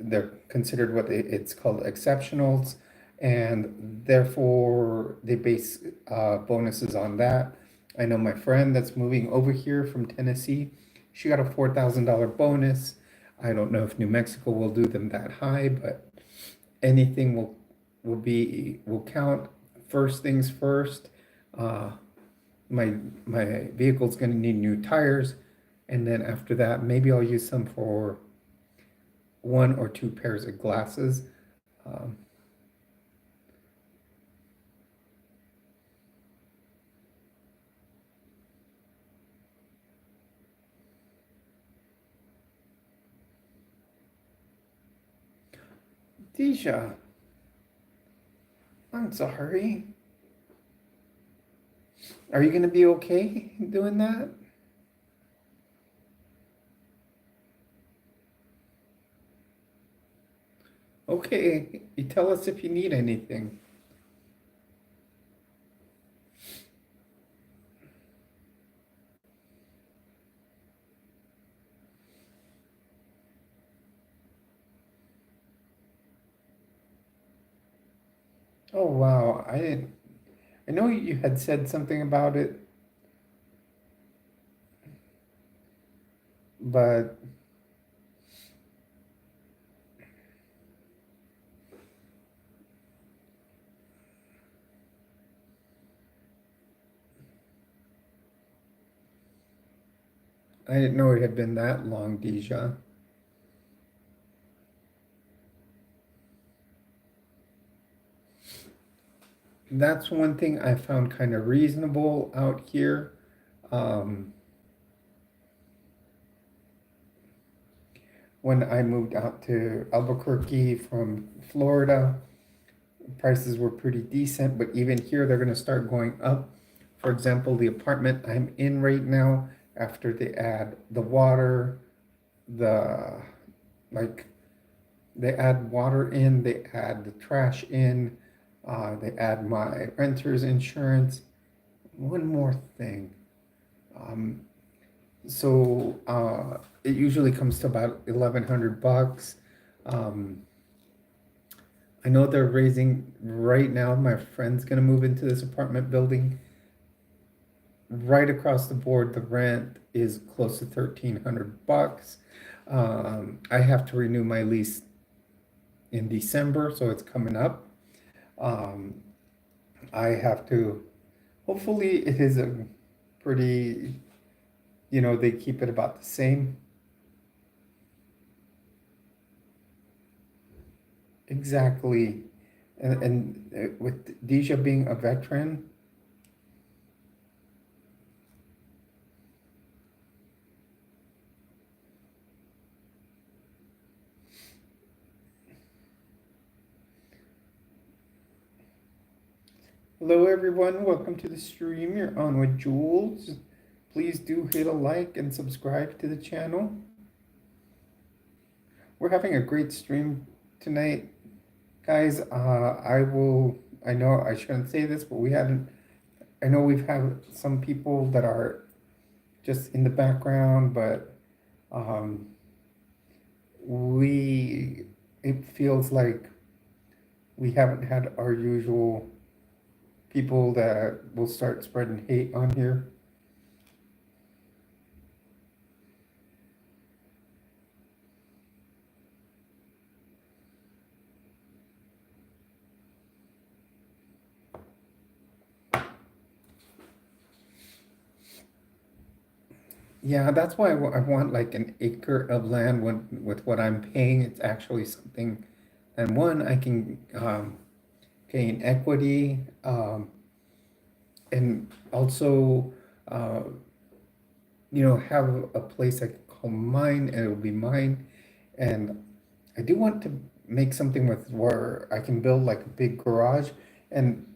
They're considered it's called exceptionals, and therefore they base bonuses on that. I know my friend that's moving over here from Tennessee, she got a $4,000 bonus. I don't know if New Mexico will do them that high, but anything will count. First things first. Uh, my my vehicle's going to need new tires, and then after that, maybe I'll use some for 1 or 2 pairs of glasses. Um, Deja, I'm sorry. Are you going to be okay doing that? Okay, you tell us if you need anything. Oh wow, I didn't. I know you had said something about it, but I didn't know it had been that long, Deja. That's one thing I found kind of reasonable out here. Um, when I moved out to Albuquerque from Florida, prices were pretty decent, but even here they're going to start going up. For example, the apartment I'm in right now, after they add the water, the like they add water in, they add the trash in, they add my renter's insurance. One more thing. Um, it usually comes to about 1,100 bucks. Um, I know they're raising right now. My friend's gonna move into this apartment building. Right across the board, the rent is close to 1,300 bucks. I have to renew my lease in December, so it's coming up. Um, I have to. Hopefully, it is a pretty. They keep it about the same. Exactly. And with Deja being a veteran, hello everyone, welcome to the stream. You're on with Jules. Please do hit a like and subscribe to the channel. We're having a great stream tonight, guys. I know I shouldn't say this, but I know we've had some people that are just in the background, but um, it feels like we haven't had our usual people that will start spreading hate on here. Yeah, that's why I want like an acre of land with what I'm paying. It's actually something, and one, I can gain equity, and also, uh, have a place I can call mine, and it'll be mine. And I do want to make something with where I can build like a big garage. And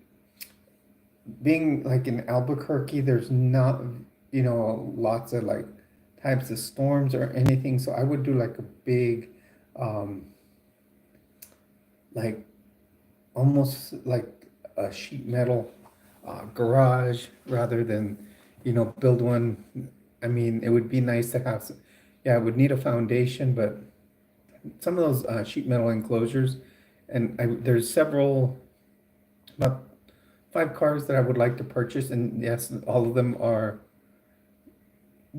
being like in Albuquerque, there's not, lots of like types of storms or anything. So I would do like a big, um, like almost like a sheet metal garage rather than, build one. I mean, it would be nice to have, yeah, it would need a foundation, but some of those sheet metal enclosures, and there's about 5 cars that I would like to purchase, and yes, all of them are,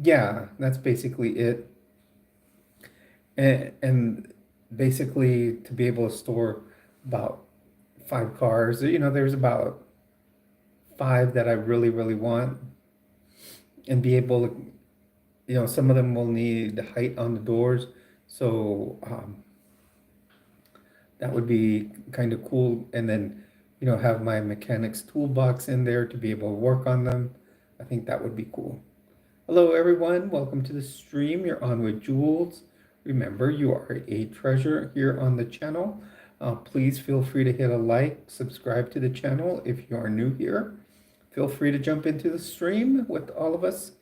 yeah, that's basically it. And basically to be able to store about 5 cars, there's about five that I really, really want, and be able to, some of them will need height on the doors, so that would be kind of cool. And then, have my mechanics toolbox in there to be able to work on them. I think that would be cool. Hello, everyone. Welcome to the stream. You're on with Jules. Remember, you are a treasure here on the channel. Please feel free to hit a like, subscribe to the channel if you are new here. Feel free to jump into the stream with all of us.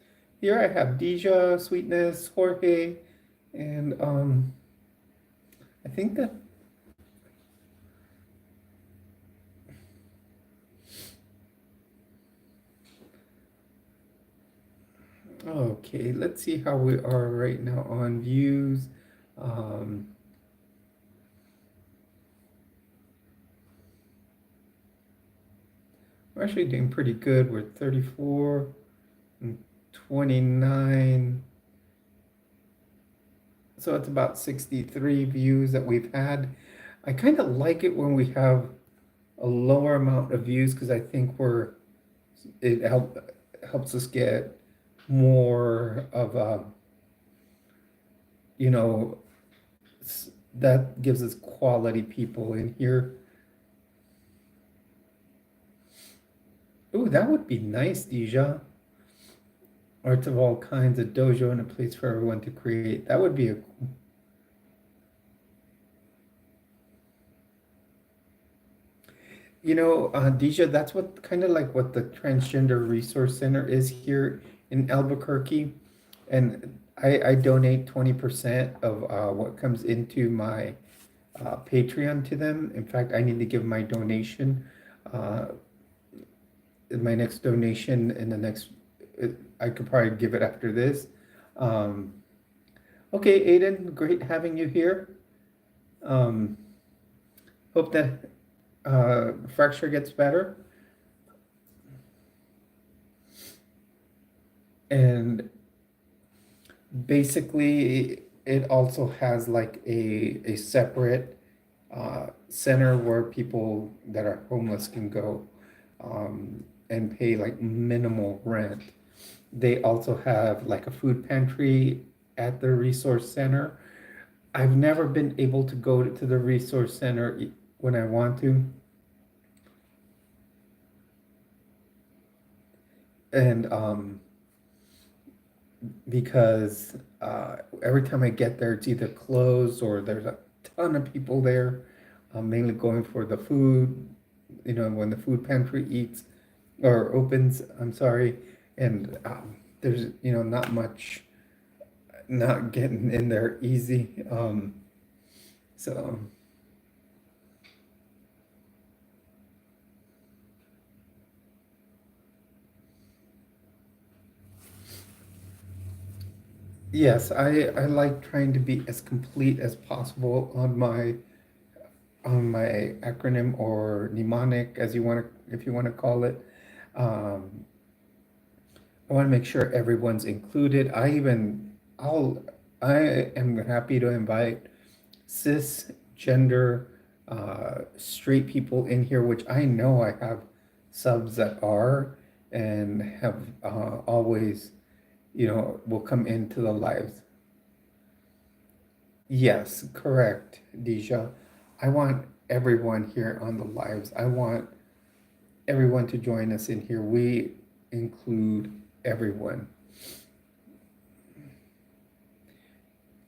Here I have Deja, Sweetness, Jorge, and I think that okay, let's see how we are right now on views. We're actually doing pretty good. We're 34 and 29. So it's about 63 views that we've had. I kind of like it when we have a lower amount of views because I think it helps us get more of a, you know, that gives us quality people in here. Oh, that would be nice, Deja. Arts of all kinds, a dojo and a place for everyone to create. That would be a Deja, that's what kind of like what the Transgender Resource Center is here in Albuquerque. And I donate 20% of what comes into my Patreon to them. In fact, I need to give my donation, uh, my next donation in the next, I could probably give it after this. Um, okay, Aiden, great having you here. Um, hope that fracture gets better. And basically, it also has like a separate center where people that are homeless can go and pay like minimal rent. They also have like a food pantry at the resource center. I've never been able to go to the resource center when I want to. And because every time I get there, it's either closed or there's a ton of people there, mainly going for the food. When the food pantry eats or opens, I'm sorry, and there's not much, not getting in there easy. So yes, I like trying to be as complete as possible on my acronym or mnemonic, as you want to, if you want to call it. Um, I want to make sure everyone's included. I am happy to invite cisgender straight people in here, which I know I have subs that are and have always, will come into the lives. Yes, correct, Deja. I want everyone here on the lives. I want everyone to join us in here. We include everyone.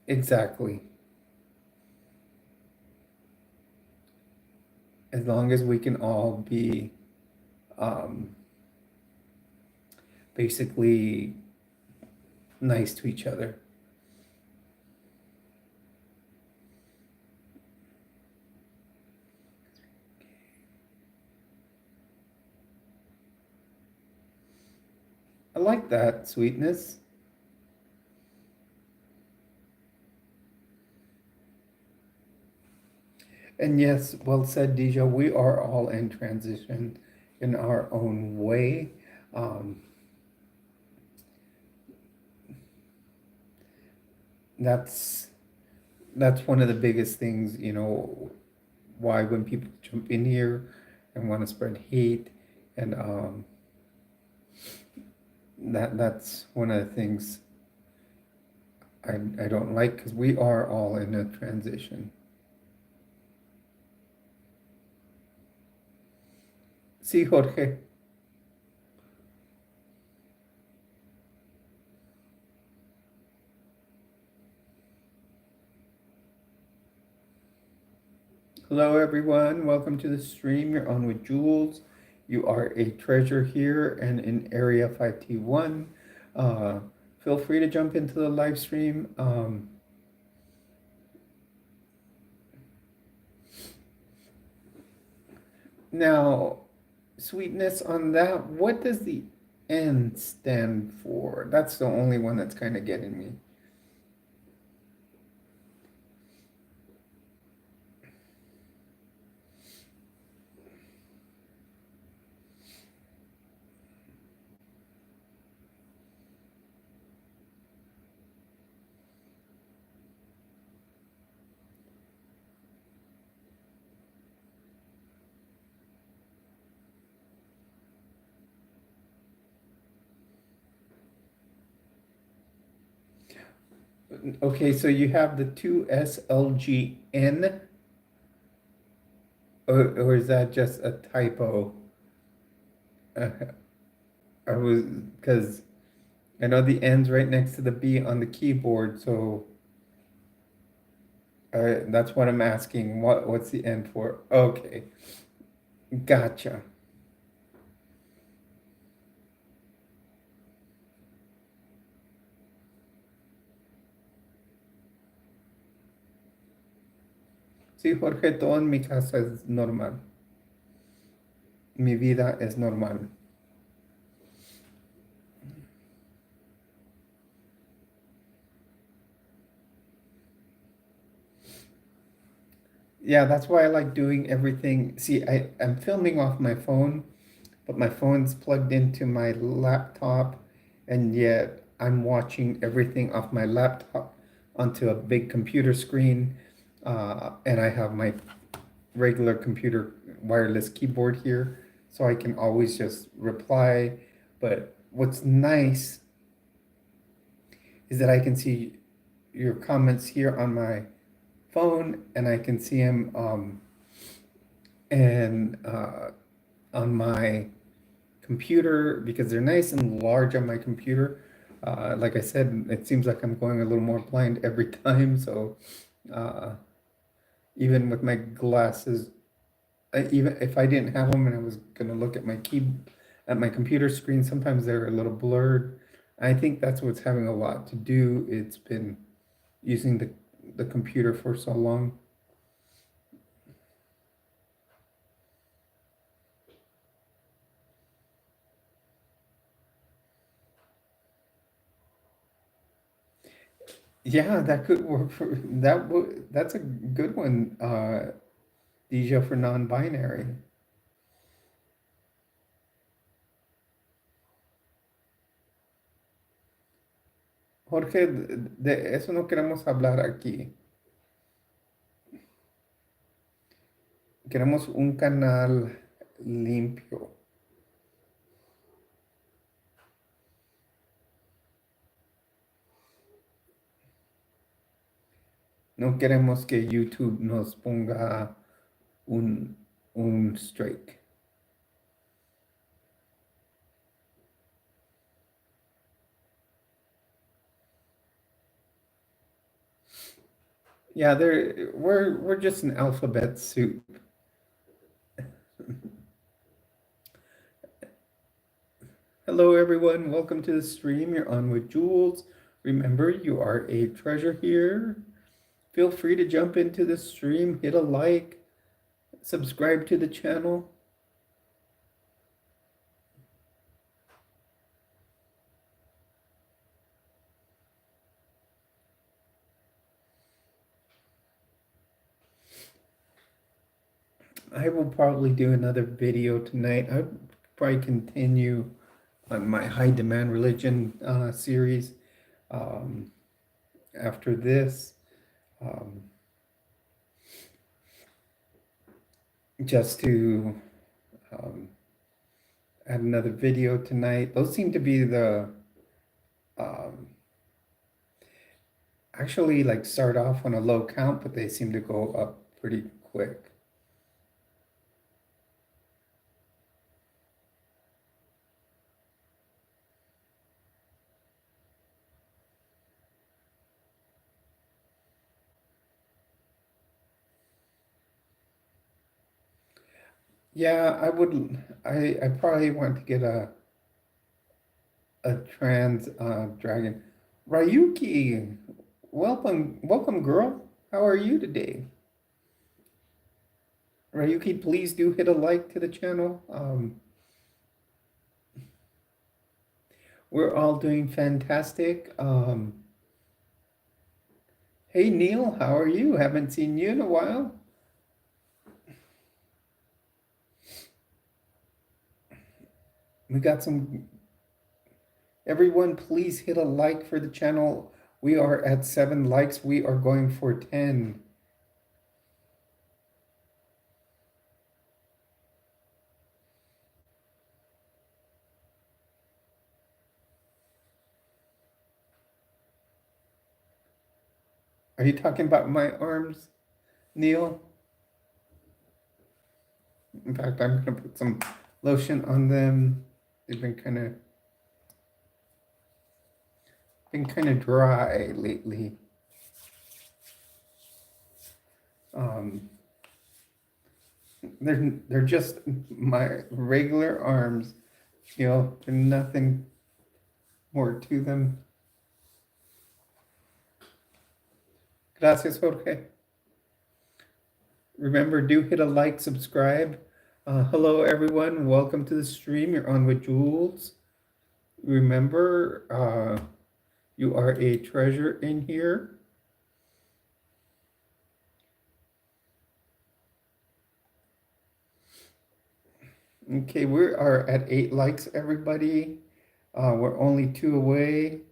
Exactly. As long as we can all be um, basically nice to each other. I like that sweetness. And yes, well said, Deja. We are all in transition in our own way. Um, that's that's one of the biggest things, why when people jump in here and want to spread hate, and that's one of the things I don't like, because we are all in a transition. See, Jorge. Hello, everyone. Welcome to the stream. You're on with Jules. You are a treasure here and in Area 5T1. Uh, Feel free to jump into the live stream. Now, sweetness on that, what does the N stand for? That's the only one that's kind of getting me. Okay, so you have the two SLGN, or is that just a typo? Uh, I was, because I know the N's right next to the B on the keyboard, so that's what I'm asking. What's the N for? Okay, gotcha. Sí, Jorge, todo en mi casa es normal. Mi vida es normal. Yeah, that's why I like doing everything. See, I'm filming off my phone, but my phone's plugged into my laptop, and yet I'm watching everything off my laptop onto a big computer screen. And I have my regular computer wireless keyboard here, so I can always just reply. But what's nice is that I can see your comments here on my phone, and I can see them and on my computer because they're nice and large on my computer. Like I said, it seems like I'm going a little more blind every time. So uh, even with my glasses, even if I didn't have them and I was gonna look at at my computer screen, sometimes they're a little blurred. I think that's what's having a lot to do. It's been using the computer for so long. Yeah, that could work for that. That's a good one, Deja, for non-binary. Jorge, de eso no queremos hablar aquí. Queremos un canal limpio. No queremos que YouTube nos ponga un, un strike. Yeah, we're just an alphabet soup. Hello, everyone. Welcome to the stream. You're on with Jules. Remember, you are a treasure here. Feel free to jump into the stream, hit a like, subscribe to the channel. I will probably do another video tonight. I'll probably continue on my high demand religion series after this. Um, just to um, add another video tonight. Those seem to be the um, actually like start off on a low count, but they seem to go up pretty quick. Yeah, I probably want to get a trans dragon. Ryuki, welcome, girl. How are you today? Ryuki, please do hit a like to the channel. We're all doing fantastic. Hey Neil, how are you? Haven't seen you in a while. We got some. Everyone, please hit a like for the channel. We are at 7 likes. We are going for 10. Are you talking about my arms, Neil? In fact, I'm going to put some lotion on them. They've been kind of been kind of dry lately. They're just my regular arms, there's nothing more to them. Gracias, Jorge. Remember, do hit a like, subscribe. Hello, everyone. Welcome to the stream. You're on with Jules. Remember, you are a treasure in here. Okay, we are at 8 likes, everybody. We're only 2 away.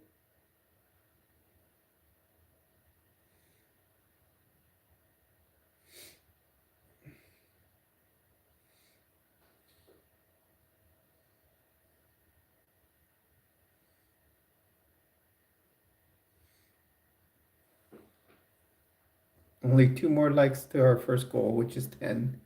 Only 2 more likes to our first goal, which is 10.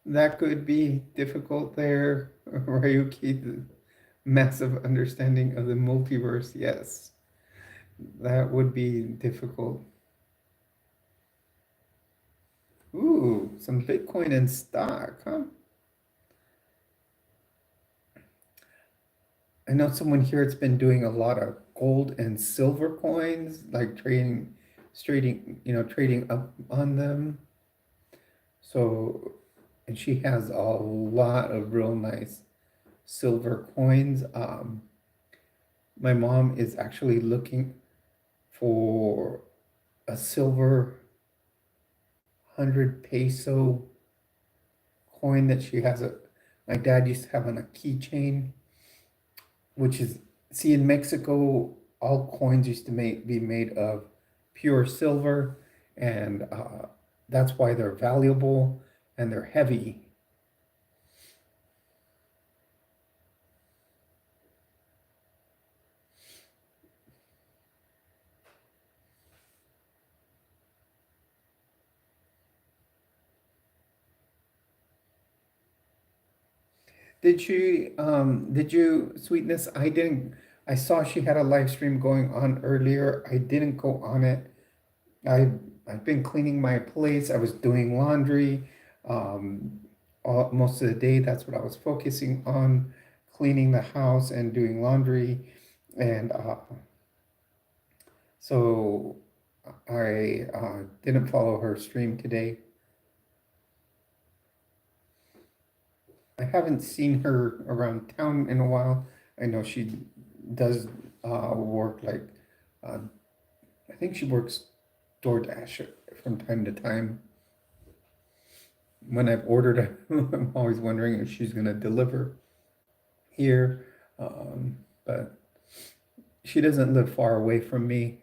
That could be difficult there, Ryuki, the massive understanding of the multiverse. Yes, that would be difficult. Ooh, some Bitcoin in stock, huh? I know someone here that's been doing a lot of gold and silver coins, like trading up on them. So, and she has a lot of real nice silver coins. My mom is actually looking for a silver 100 peso coin that she has. My dad used to have on a keychain, which is, see, in Mexico, all coins used to be made of pure silver, and that's why they're valuable and they're heavy. Did you, Sweetness? I saw she had a live stream going on earlier. I didn't go on it. I've been cleaning my place. I was doing laundry most of the day. That's what I was focusing on, cleaning the house and doing laundry. And so I didn't follow her stream today. I haven't seen her around town in a while. I know she does work like, I think she works DoorDash from time to time. When I've ordered, I'm always wondering if she's going to deliver here. But she doesn't live far away from me.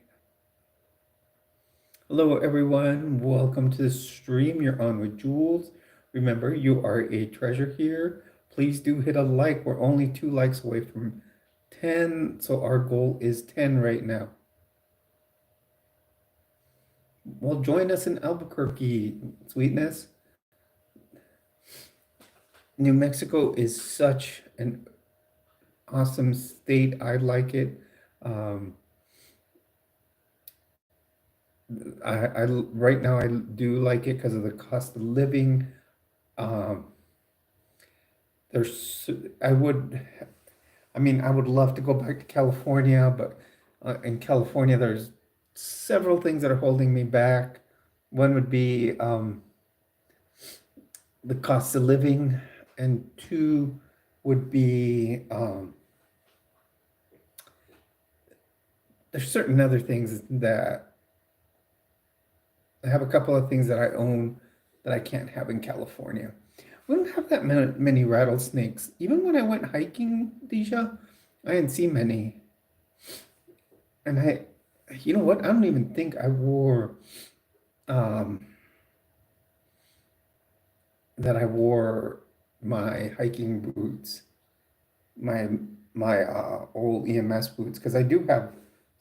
Hello, everyone. Welcome to the stream. You're on with Jules. Remember, you are a treasure here. Please do hit a like. We're only 2 likes away from 10. So our goal is 10 right now. Well, join us in Albuquerque, Sweetness. New Mexico is such an awesome state. I like it. I right now I do like it because of the cost of living. There's I would love to go back to California, but in California there's several things that are holding me back. One would be the cost of living, and 2 would be there's certain other things that I have a couple of things that I own that I can't have in California. We don't have that many rattlesnakes. Even when I went hiking, Deja, I didn't see many. And you know what? I don't even think I wore um, that I wore my hiking boots, my old EMS boots, because I do have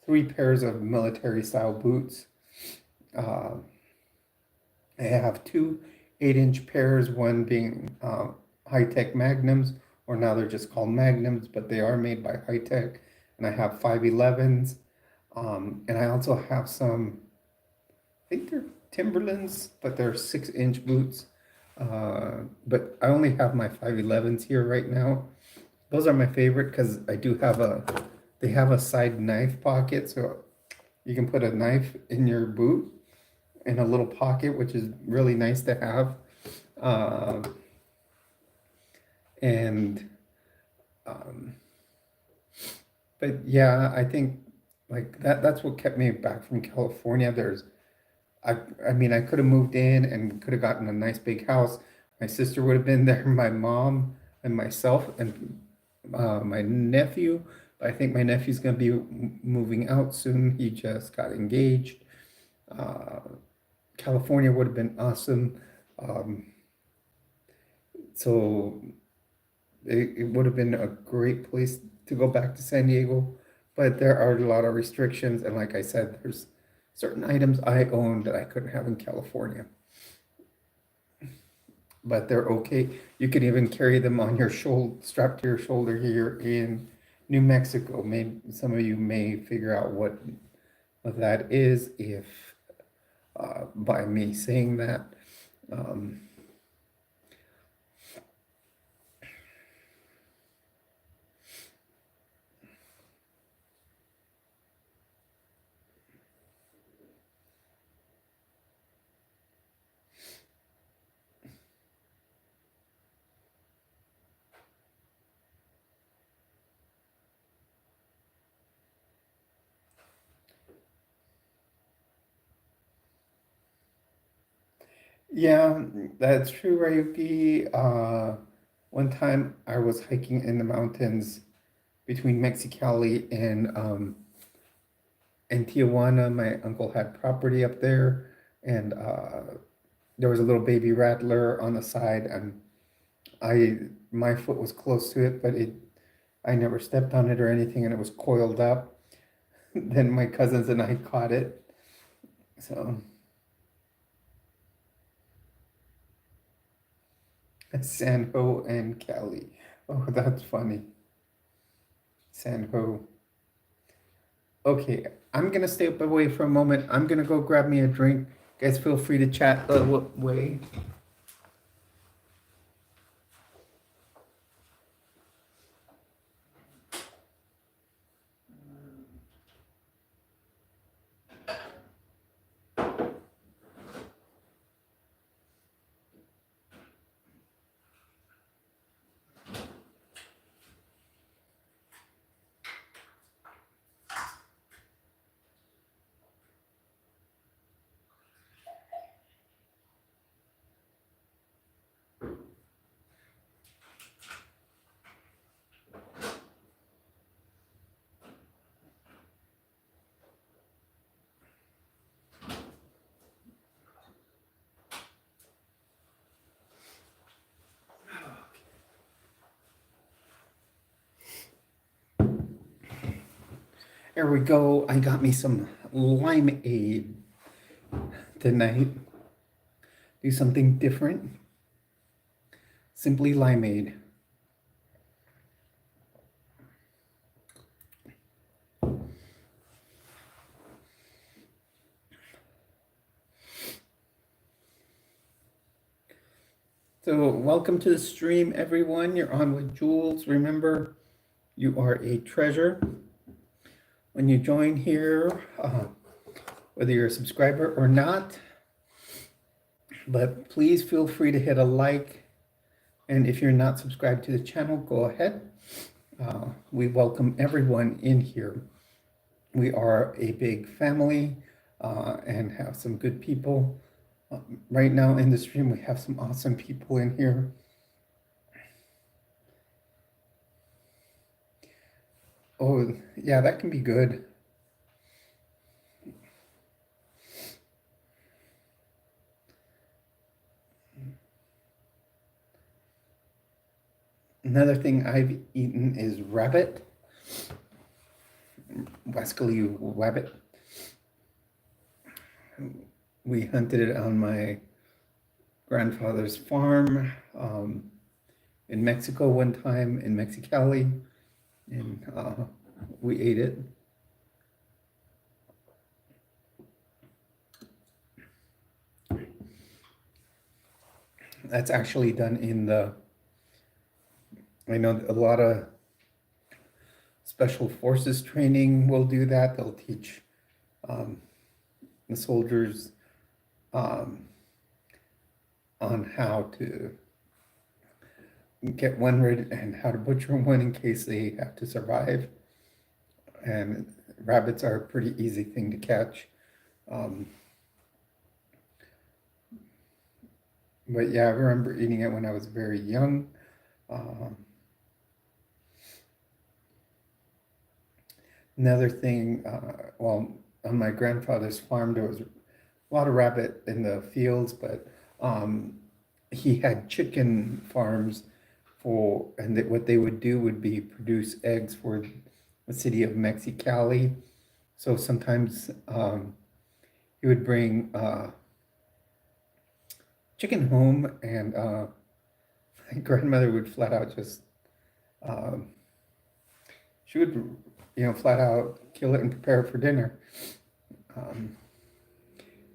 3 pairs of military style boots. Uh, I have 2 8-inch pairs, one being high-tech Magnums, or now they're just called Magnums, but they are made by high-tech, and I have 511s. And I also have some, I think they're Timberlands, but they're 6-inch boots. But I only have my 511s here right now. Those are my favorite because I do have they have a side knife pocket, so you can put a knife in your boot in a little pocket, which is really nice to have. Uh, and um, but yeah, I think like that's what kept me back from California. I I mean, I could have moved in and could have gotten a nice big house. My sister would have been there, my mom and myself and my nephew. But I think my nephew's gonna be moving out soon. He just got engaged. Uh, California would have been awesome. Um, so it would have been a great place to go back to San Diego, but there are a lot of restrictions, and like I said, there's certain items I own that I couldn't have in California, but they're okay. You can even carry them on your shoulder, strapped to your shoulder here in New Mexico. Maybe some of you may figure out what that is if by me saying that. Um, Yeah, that's true, Rayuki. One time I was hiking in the mountains between Mexicali and Tijuana. My uncle had property up there, and there was a little baby rattler on the side, and I my foot was close to it, but I never stepped on it or anything, and it was coiled up. Then my cousins and I caught it. So San Ho and Cali. Oh, that's funny. San Ho. Okay, I'm gonna step away for a moment. I'm gonna go grab me a drink. Guys, feel free to chat the way. There we go. I got me some limeade tonight. Do something different. Simply limeade. So welcome to the stream, everyone. You're on with Jules. Remember, you are a treasure. When you join here, whether you're a subscriber or not, but please feel free to hit a like. And if you're not subscribed to the channel, go ahead. We welcome everyone in here. We are a big family and have some good people. Right now in the stream, we have some awesome people in here. Oh, yeah, that can be good. Another thing I've eaten is rabbit, wascally rabbit. We hunted it on my grandfather's farm in Mexico one time, in Mexicali, and we ate it. That's actually done in the, I know a lot of special forces training will do that. They'll teach the soldiers on how to get one ready and how to butcher one in case they have to survive. And rabbits are a pretty easy thing to catch. But yeah, I remember eating it when I was very young. Another thing, well, on my grandfather's farm, there was a lot of rabbit in the fields, but he had chicken farms and what they would do would be produce eggs for the city of Mexicali. So sometimes he would bring chicken home, and my grandmother would flat out just, she would, flat out kill it and prepare it for dinner.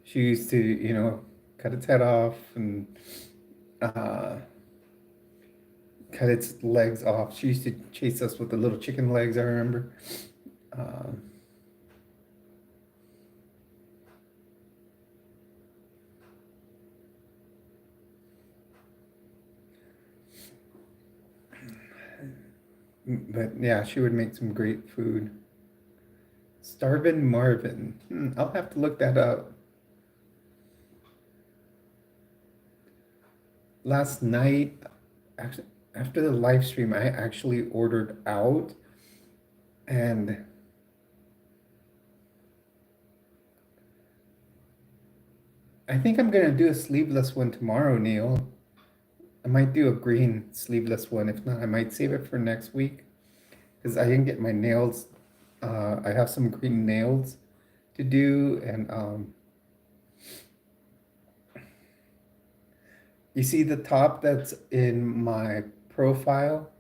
She used to, cut its head off and cut its legs off. She used to chase us with the little chicken legs, I remember. But yeah, she would make some great food. Starvin' Marvin. I'll have to look that up. Last night, actually, after the live stream, I actually ordered out, and I think I'm gonna do a sleeveless one tomorrow, Neil. I might do a green sleeveless one. If not, I might save it for next week because I didn't get my nails. I have some green nails to do, and you see the top that's in my profile?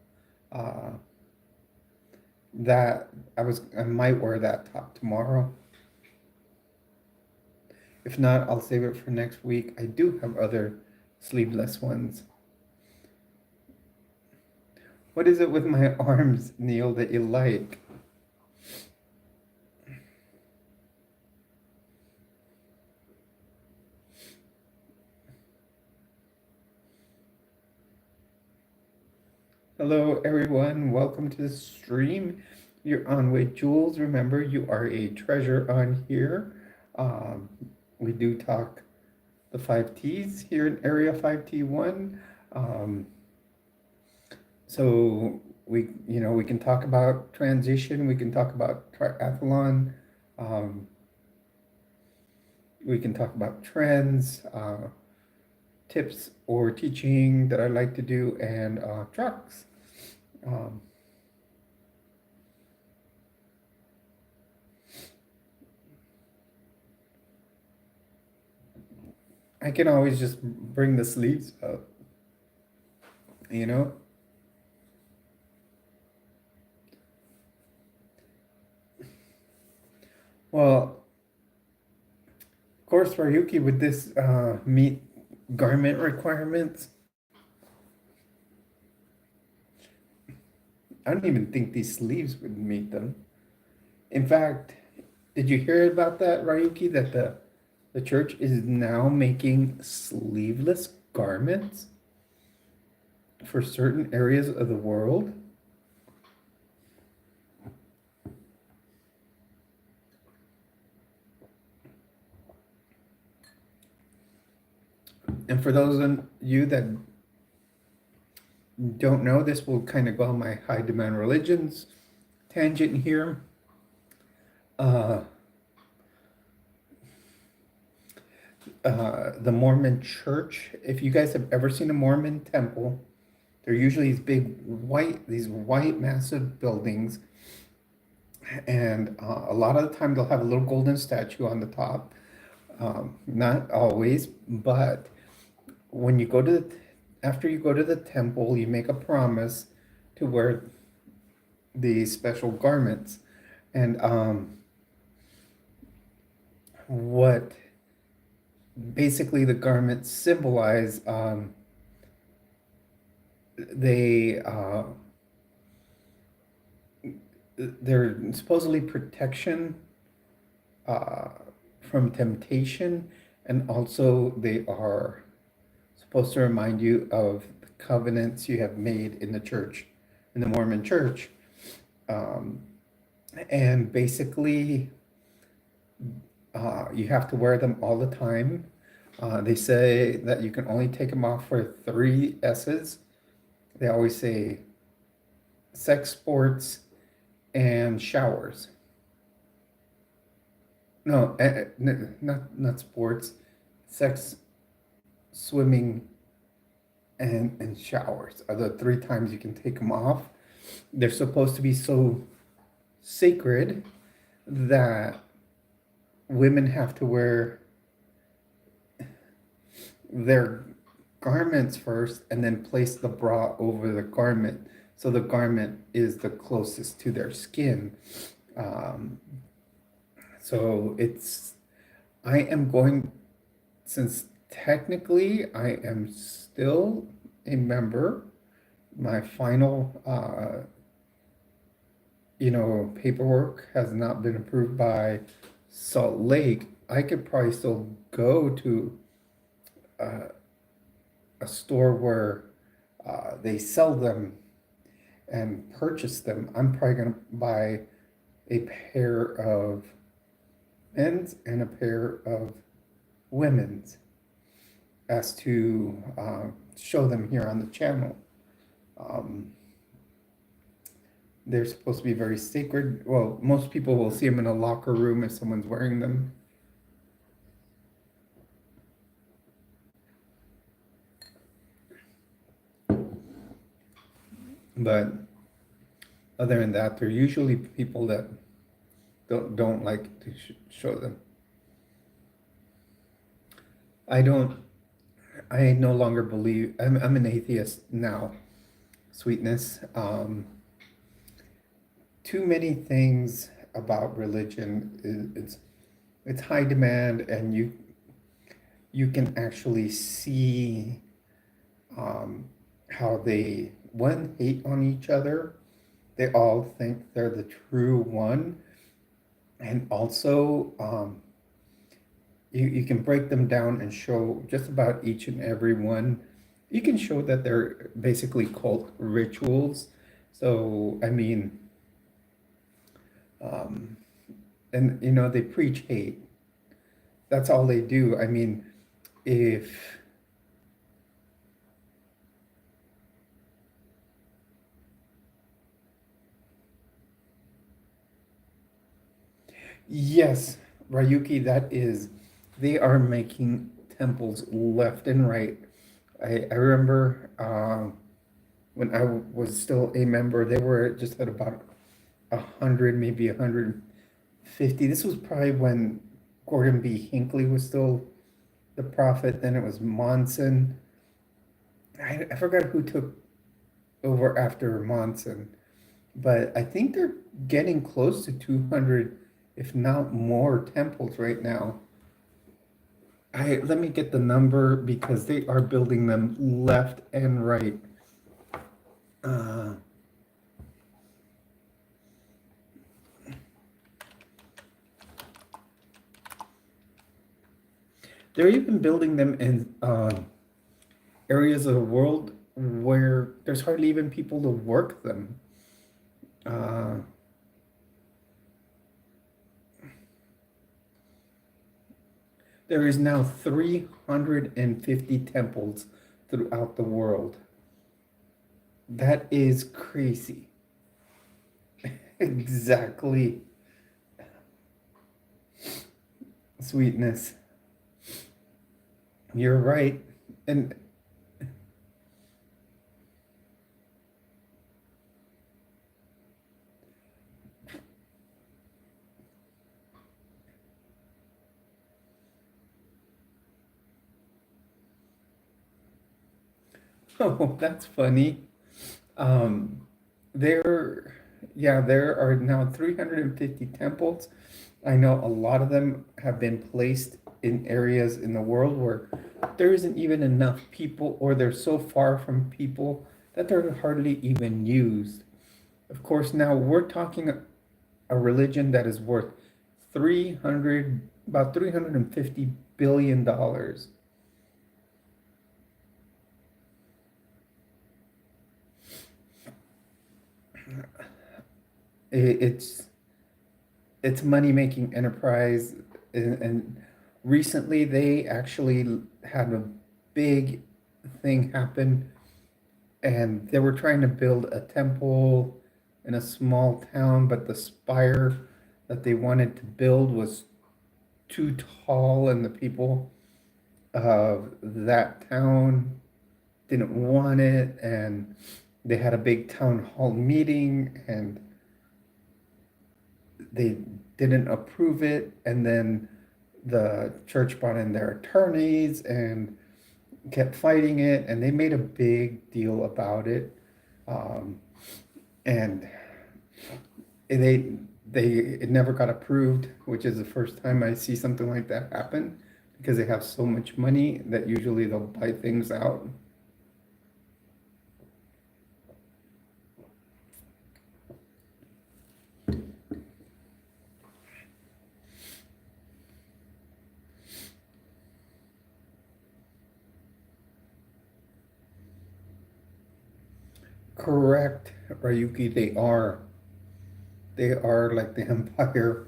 That I might wear that top tomorrow. If not, I'll save it for next week. I do have other sleeveless ones. What is it with my arms, Neil, that you like? Hello, everyone. Welcome to the stream. You're on with Jules. Remember, you are a treasure on here. We do talk the 5Ts here in Area 5T1. So we can talk about transition. We can talk about triathlon. We can talk about trends, tips or teaching that I like to do, and trucks. I can always just bring the sleeves up, you know? Well, of course, Ryuki, would this meet garment requirements? I don't even think these sleeves would meet them. In fact, did you hear about that, Ryuki, that the church is now making sleeveless garments for certain areas of the world? And for those of you that don't know, this will kind of go on my high demand religions tangent here. The Mormon church, if you guys have ever seen a Mormon temple, They're usually these white massive buildings, and a lot of the time they'll have a little golden statue on the top. Not always, but when you go to after you go to the temple, you make a promise to wear these special garments, and what basically the garments symbolize, they they're supposedly protection uh, from temptation, and also they are supposed to remind you of the covenants you have made in the church, in the Mormon church. Um, and basically, you have to wear them all the time. They say that you can only take them off for 3 S's. They always say sex, sports, and showers. No, not sports, sex, swimming, and showers are the 3 times you can take them off. They're supposed to be so sacred that women have to wear their garments first and then place the bra over the garment, so the garment is the closest to their skin. Um, so I am going, since technically I am still a member, my final paperwork has not been approved by Salt Lake. I could probably still go to a store where they sell them and purchase them. I'm probably going to buy a pair of men's and a pair of women's, as to show them here on the channel. They're supposed to be very sacred. Well, most people will see them in a locker room if someone's wearing them. But other than that, they're usually people that don't like to show them. I no longer believe. I'm an atheist now. Sweetness. Too many things about religion. It's high demand, and you can actually see how they hate on each other. They all think they're the true one, and also you can break them down and show just about each and every one. You can show that they're basically cult rituals. So I mean, and they preach hate. That's all they do. I mean, if yes, Ryuki, they are making temples left and right. I remember when I was still a member, they were just at about 100, maybe 150. This was probably when Gordon B. Hinckley was still the prophet. Then it was Monson. I forgot who took over after Monson, but I think they're getting close to 200, if not more, temples right now. Let me get the number, because they are building them left and right. They're even building them in areas of the world where there's hardly even people to work them. There is now 350 temples throughout the world. That is crazy. Exactly. Sweetness. You're right. And Oh, that's funny. Um, there, yeah, there are now 350 temples. I know a lot of them have been placed in areas in the world where there isn't even enough people, or they're so far from people that they're hardly even used. Of course, now we're talking a religion that is worth 300, about $350 billion. It's money making enterprise, and recently they actually had a big thing happen, and they were trying to build a temple in a small town, but the spire that they wanted to build was too tall, and the people of that town didn't want it, and they had a big town hall meeting, and they didn't approve it, and then the church brought in their attorneys and kept fighting it, and they made a big deal about it. um, and they it never got approved, which is the first time I see something like that happen, because they have so much money that usually they'll buy things out. Correct, Ryuki, they are like the empire.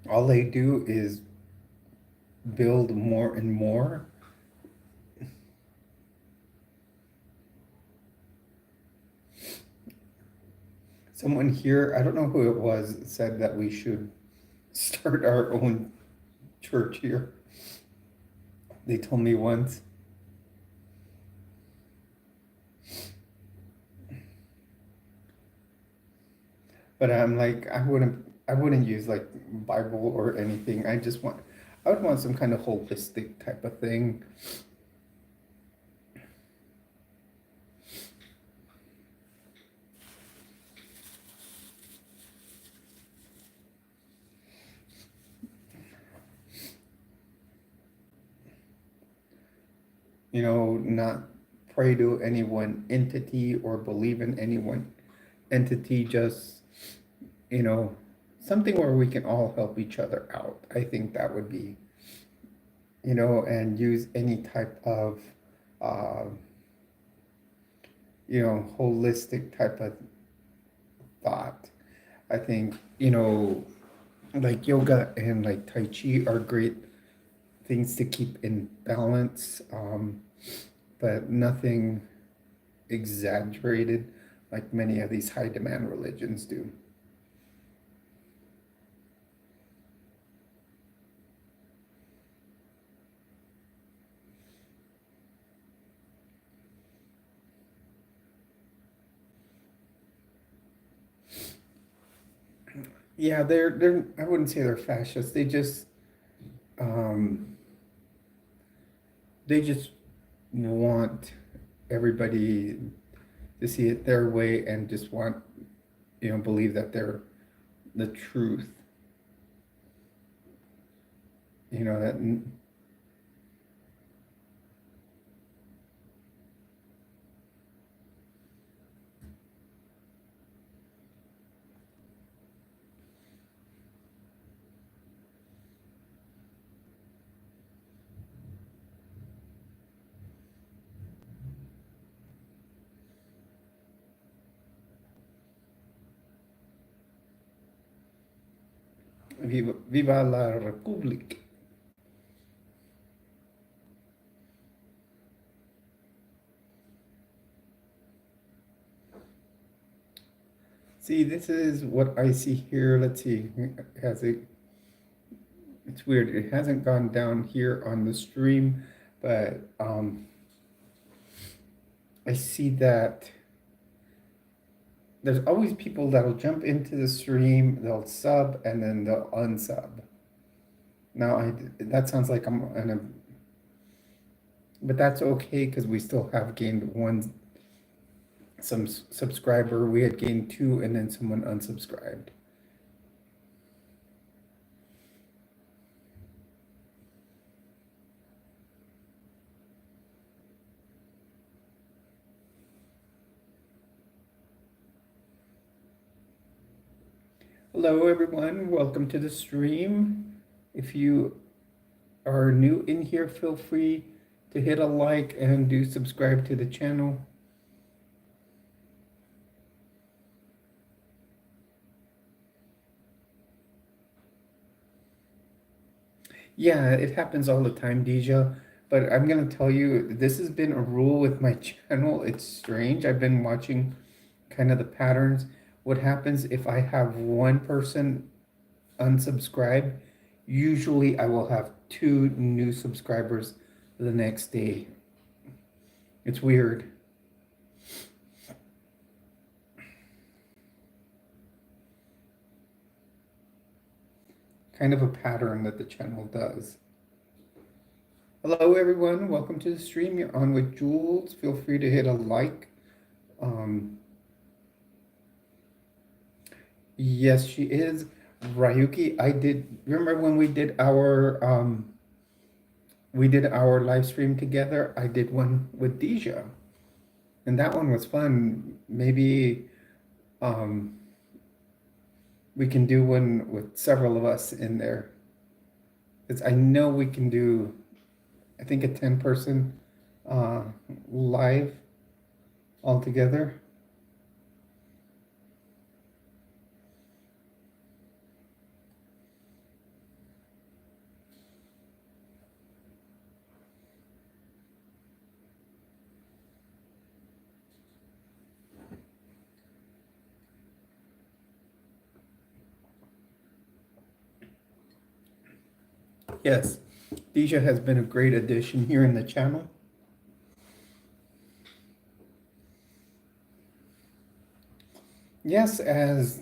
All they do is build more and more. Someone here, I don't know who it was, said that we should start our own church here. They told me once. But I'm like, I wouldn't use like Bible or anything. I would want some kind of holistic type of thing. Not pray to any one entity or believe in any one entity, just, you know, something where we can all help each other out. I think that would be, and use any type of, uh, holistic type of thought. I think, like yoga and like Tai Chi are great things to keep in balance, but nothing exaggerated like many of these high demand religions do. Yeah, they're I wouldn't say they're fascists. Um, they just want everybody to see it their way, and just want, believe that they're the truth. That viva la Republic. See, this is what I see here. Let's see. Has it? It's weird. It hasn't gone down here on the stream, but I see that there's always people that'll jump into the stream, they'll sub, and then they'll unsub. Now, that sounds like I'm in a but that's okay because we still have gained one subscriber. We had gained two, and then someone unsubscribed. Hello, everyone. Welcome to the stream. If you are new in here, feel free to hit a like and do subscribe to the channel. Yeah, it happens all the time, Deja. But I'm gonna tell you, this has been a rule with my channel. It's strange. I've been watching kind of the patterns. What happens if I have one person unsubscribe? Usually I will have two new subscribers the next day. It's weird. Kind of a pattern that the channel does. Hello, everyone. Welcome to the stream. You're on with Jules. Feel free to hit a like. Yes, she is. Ryuki, I did remember when we did our live stream together. I did one with Deja, and that one was fun. Maybe we can do one with several of us in there. Because I know we can do, I think, a 10-person live altogether. Yes, Deja has been a great addition here in the channel. Yes, as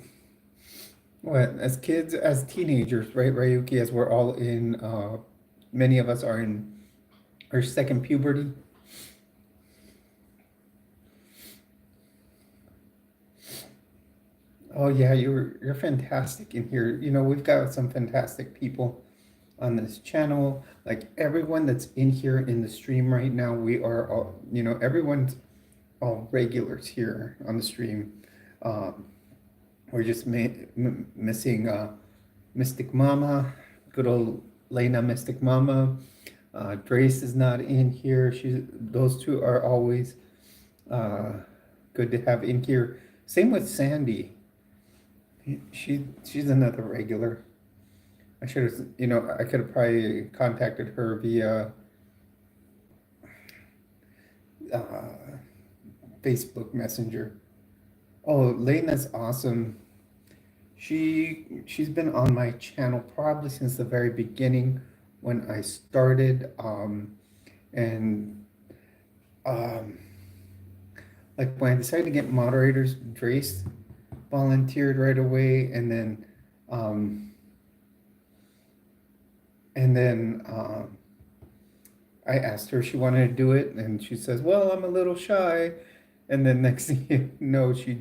kids, as teenagers, right, Ryuki, as we're all in, many of us are in our second puberty. Oh yeah, you're fantastic in here. You know, we've got some fantastic people on this channel. Like everyone that's in here in the stream right now, we are all, you know, everyone's all regulars here on the stream. We're just missing Mystic Mama, good old Lena Mystic Mama. Drace is not in here. Those two are always good to have in here. Same with Sandy. She's another regular. I should have, you know, I could have probably contacted her via Facebook Messenger. Oh, Lena's awesome. She's been on my channel probably since the very beginning when I started, and like when I decided to get moderators, Drace volunteered right away, and then I asked her if she wanted to do it, and she says, "Well, I'm a little shy." And then next thing you know, she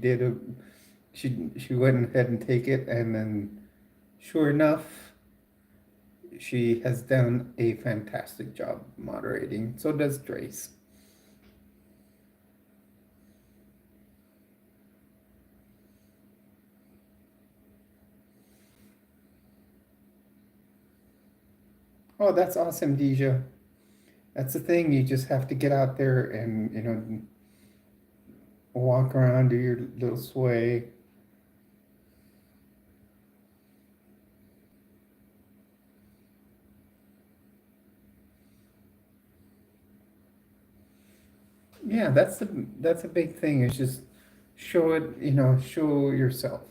went ahead and take it, and then sure enough, she has done a fantastic job moderating. So does Drace. Oh, that's awesome, Deja. That's the thing. You just have to get out there and, you know, walk around, do your little sway. Yeah, that's a big thing. Is just show it, you know, show yourself.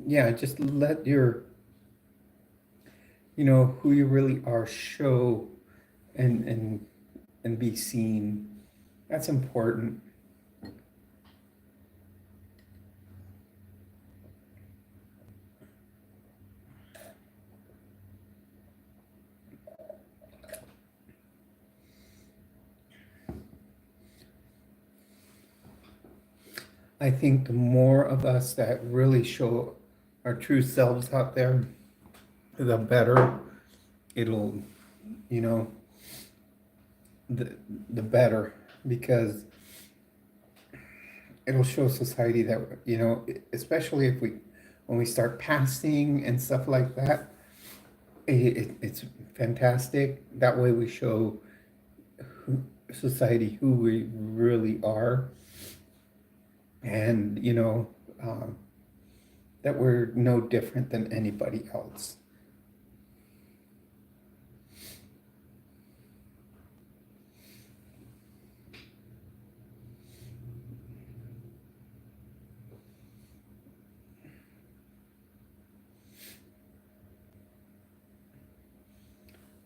Yeah, just let your, you know, who you really are show and be seen. That's important. I think the more of us that really show our true selves out there, the better it'll, you know, the the better, because it'll show society that, especially if we when we start passing and stuff like that, it's fantastic. That way we show society who we really are, and um, that we're no different than anybody else.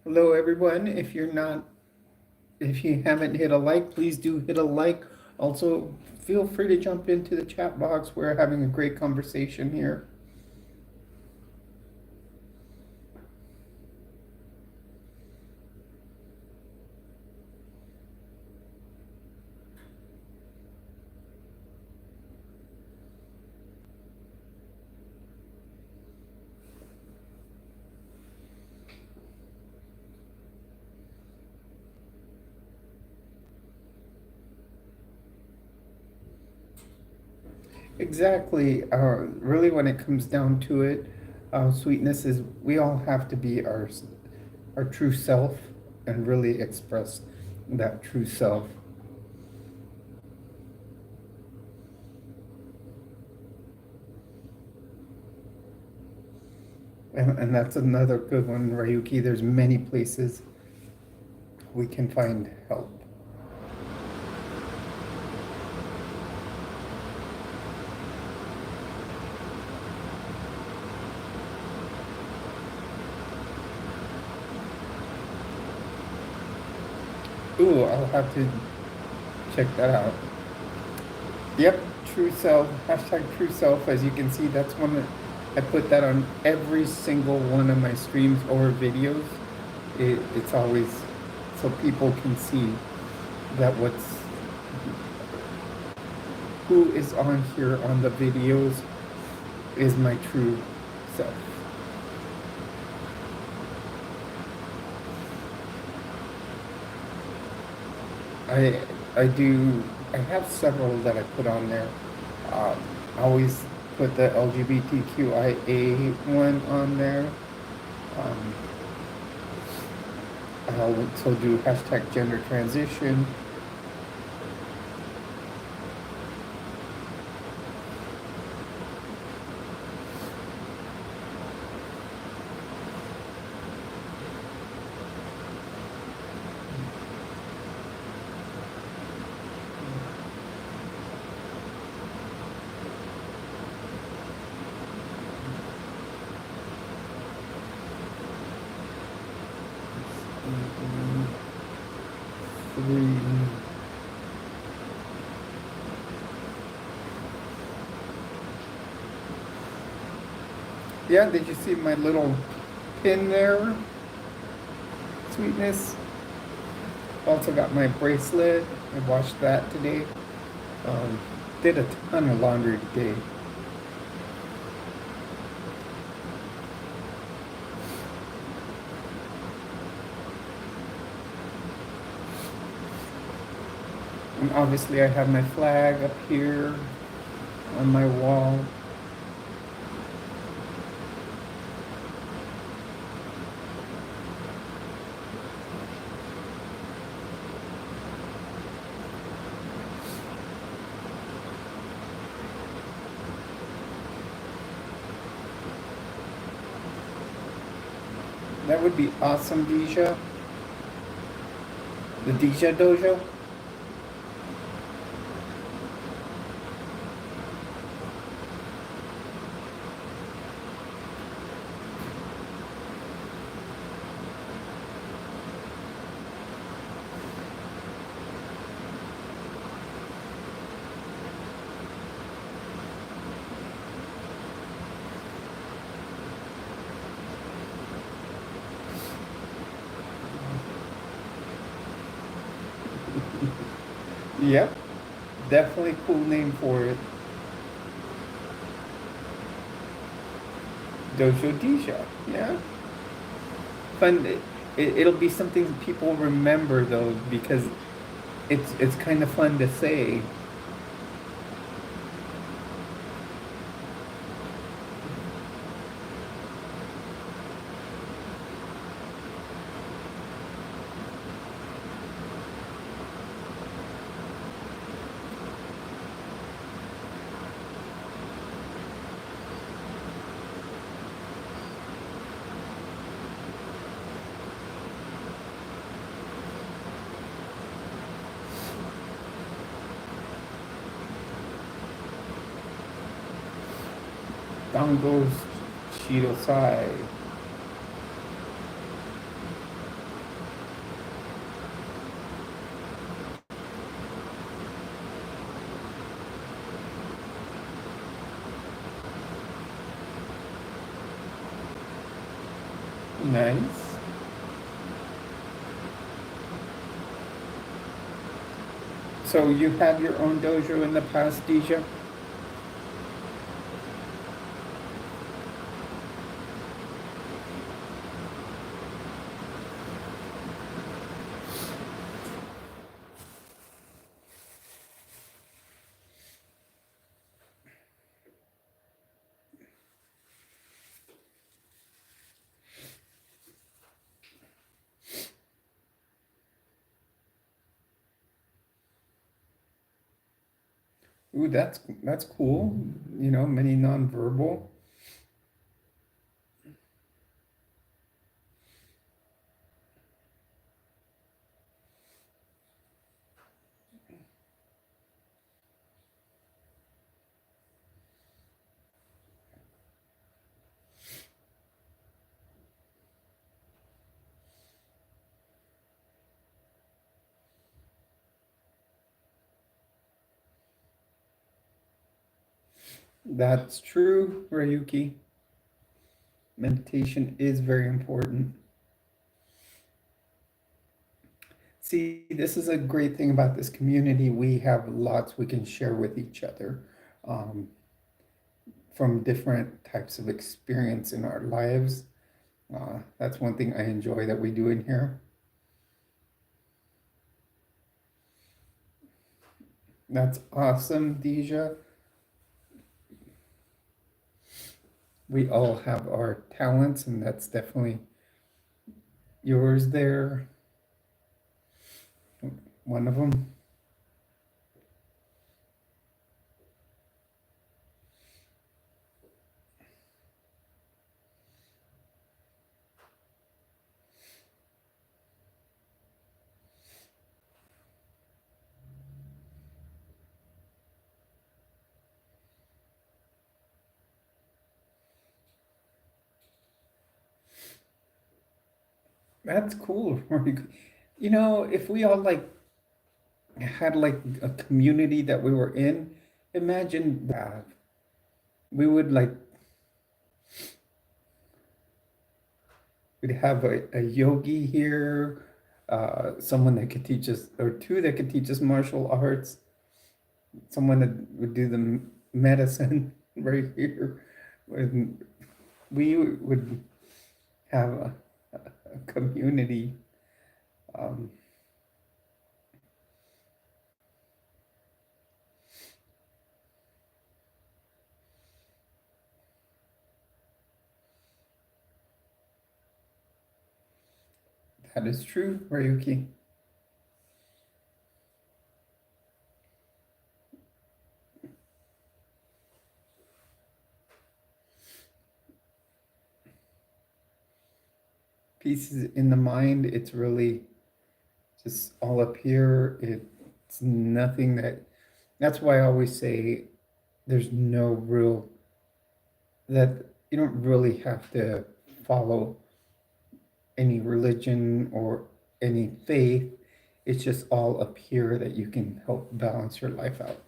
Hello everyone. If you haven't hit a like, please do hit a like. Also, feel free to jump into the chat box. We're having a great conversation here. Exactly. Really, when it comes down to it, sweetness is we all have to be our true self and really express that true self. And that's another good one, Ryuki. There's many places we can find help. Ooh, I'll have to check that out. Yep, true self, hashtag true self. As you can see, that's one that I put that on every single one of my streams or videos. It's always so people can see that who is on here on the videos is my true self. I I have several that I put on there. I always put the LGBTQIA one on there. Um, I also do hashtag gender transition. Three. Yeah, did you see my little pin there? Sweetness. Also got my bracelet. I washed that today. Did a ton of laundry today. And obviously I have my flag up here on my wall. That would be awesome, Deja. The Deja Dojo. Yep, definitely cool name for it. Dojo Deja. Yeah, fun. It'll be something people remember though, because it's kind of fun to say. Down goes Shirosai. Nice. So you had your own dojo in the past, Deja? Ooh, that's cool. You know, many nonverbal. That's true, Ryuki. Meditation is very important. See, this is a great thing about this community. We have lots we can share with each other, um, from different types of experience in our lives. That's one thing I enjoy that we do in here. That's awesome, Deja. We all have our talents, and that's definitely yours there. One of them. That's cool. You know, if we all like had like a community that we were in, imagine that. We would like we'd have a yogi here, someone that could teach us, or two that could teach us martial arts, someone that would do the medicine right here. And we would have a community. Um, that is true, Ryuki. Pieces in the mind, it's really just all up here. It's nothing that's why I always say there's no real, that you don't really have to follow any religion or any faith. It's just all up here that you can help balance your life out.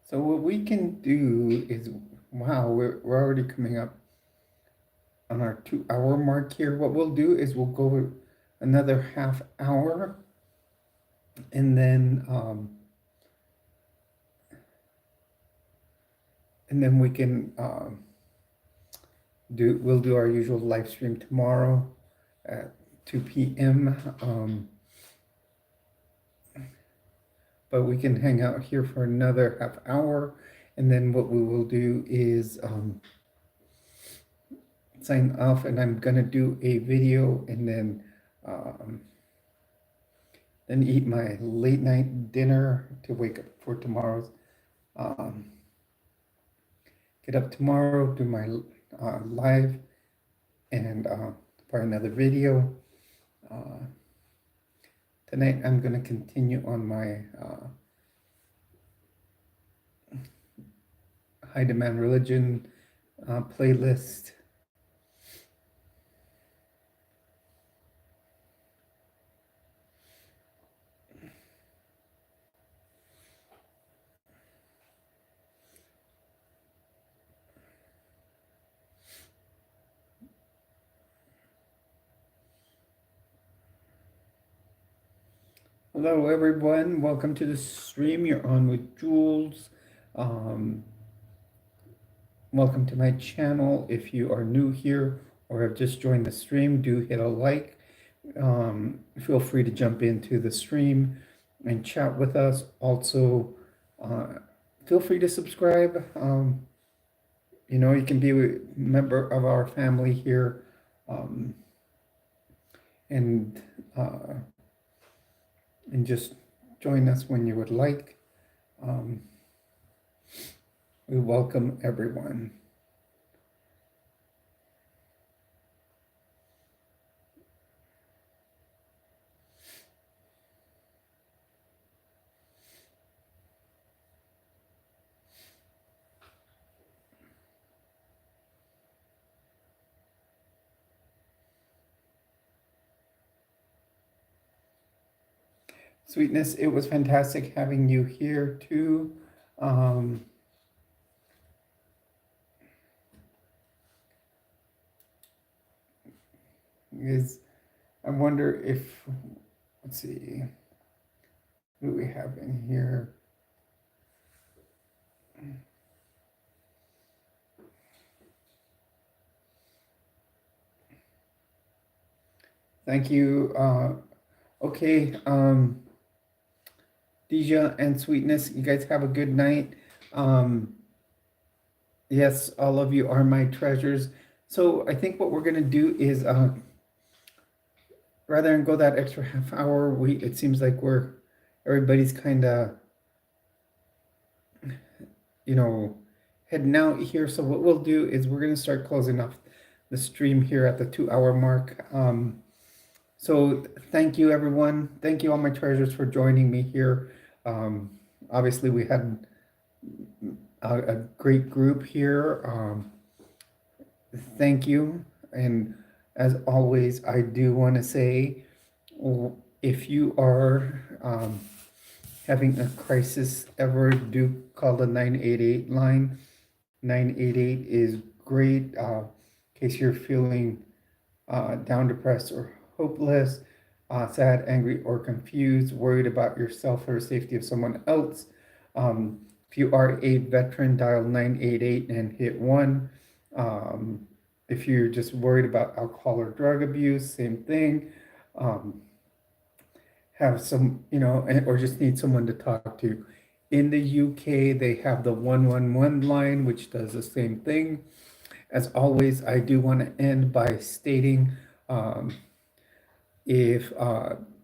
So what we can do is, wow, we're already coming up on our 2 hour mark here. What we'll do is we'll go another half hour, and then we can we'll do our usual live stream tomorrow at 2 p.m. But we can hang out here for another half hour, and then what we will do is sign off, and I'm gonna do a video, and then eat my late night dinner to wake up for tomorrow's um, get up tomorrow, do my live, and for another video. Tonight I'm gonna continue on my high demand religion playlist. Hello everyone, welcome to the stream. You're on with Jules. Welcome to my channel. If you are new here or have just joined the stream, do hit a like. Feel free to jump into the stream and chat with us. Also, feel free to subscribe. You can be a member of our family here, and just join us when you would like. We welcome everyone. Sweetness, it was fantastic having you here too. I wonder if, let's see, who do we have in here? Thank you. Okay, Deja and Sweetness, you guys have a good night. Yes, all of you are my treasures. So I think what we're gonna do is, rather than go that extra half hour, it seems like everybody's kind of, heading out here. So what we'll do is we're gonna start closing off the stream here at the 2 hour mark. So thank you, everyone. Thank you, all my treasures, for joining me here. Obviously, we had a great group here. Thank you. And as always, I do want to say, if you are having a crisis ever, do call the 988 line. 988 is great in case you're feeling down, depressed, or hopeless, sad, angry, or confused, worried about yourself or safety of someone else. If you are a veteran, dial 988 and hit 1. If you're just worried about alcohol or drug abuse, same thing. Have some, or just need someone to talk to. In the UK, they have the 111 line, which does the same thing. As always, I do want to end by stating, if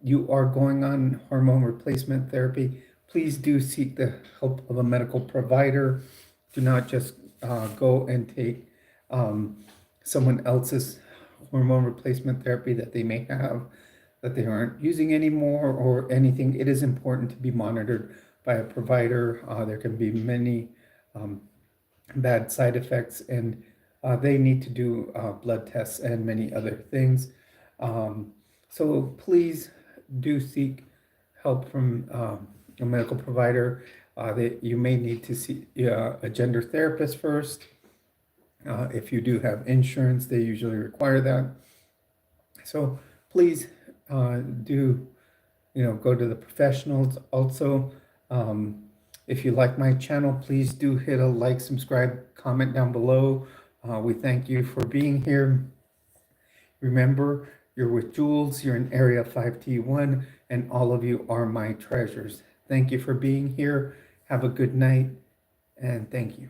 you are going on hormone replacement therapy, please do seek the help of a medical provider. Do not just go and take someone else's hormone replacement therapy that they may have, that they aren't using anymore, or anything. It is important to be monitored by a provider. There can be many bad side effects, and they need to do blood tests and many other things. So please do seek help from a medical provider. that you may need to see a gender therapist first. If you do have insurance, they usually require that. So please do, go to the professionals. Also, if you like my channel, please do hit a like, subscribe, comment down below. We thank you for being here. Remember, you're with Jules, you're in Area 5T1, and all of you are my treasures. Thank you for being here. Have a good night, and thank you.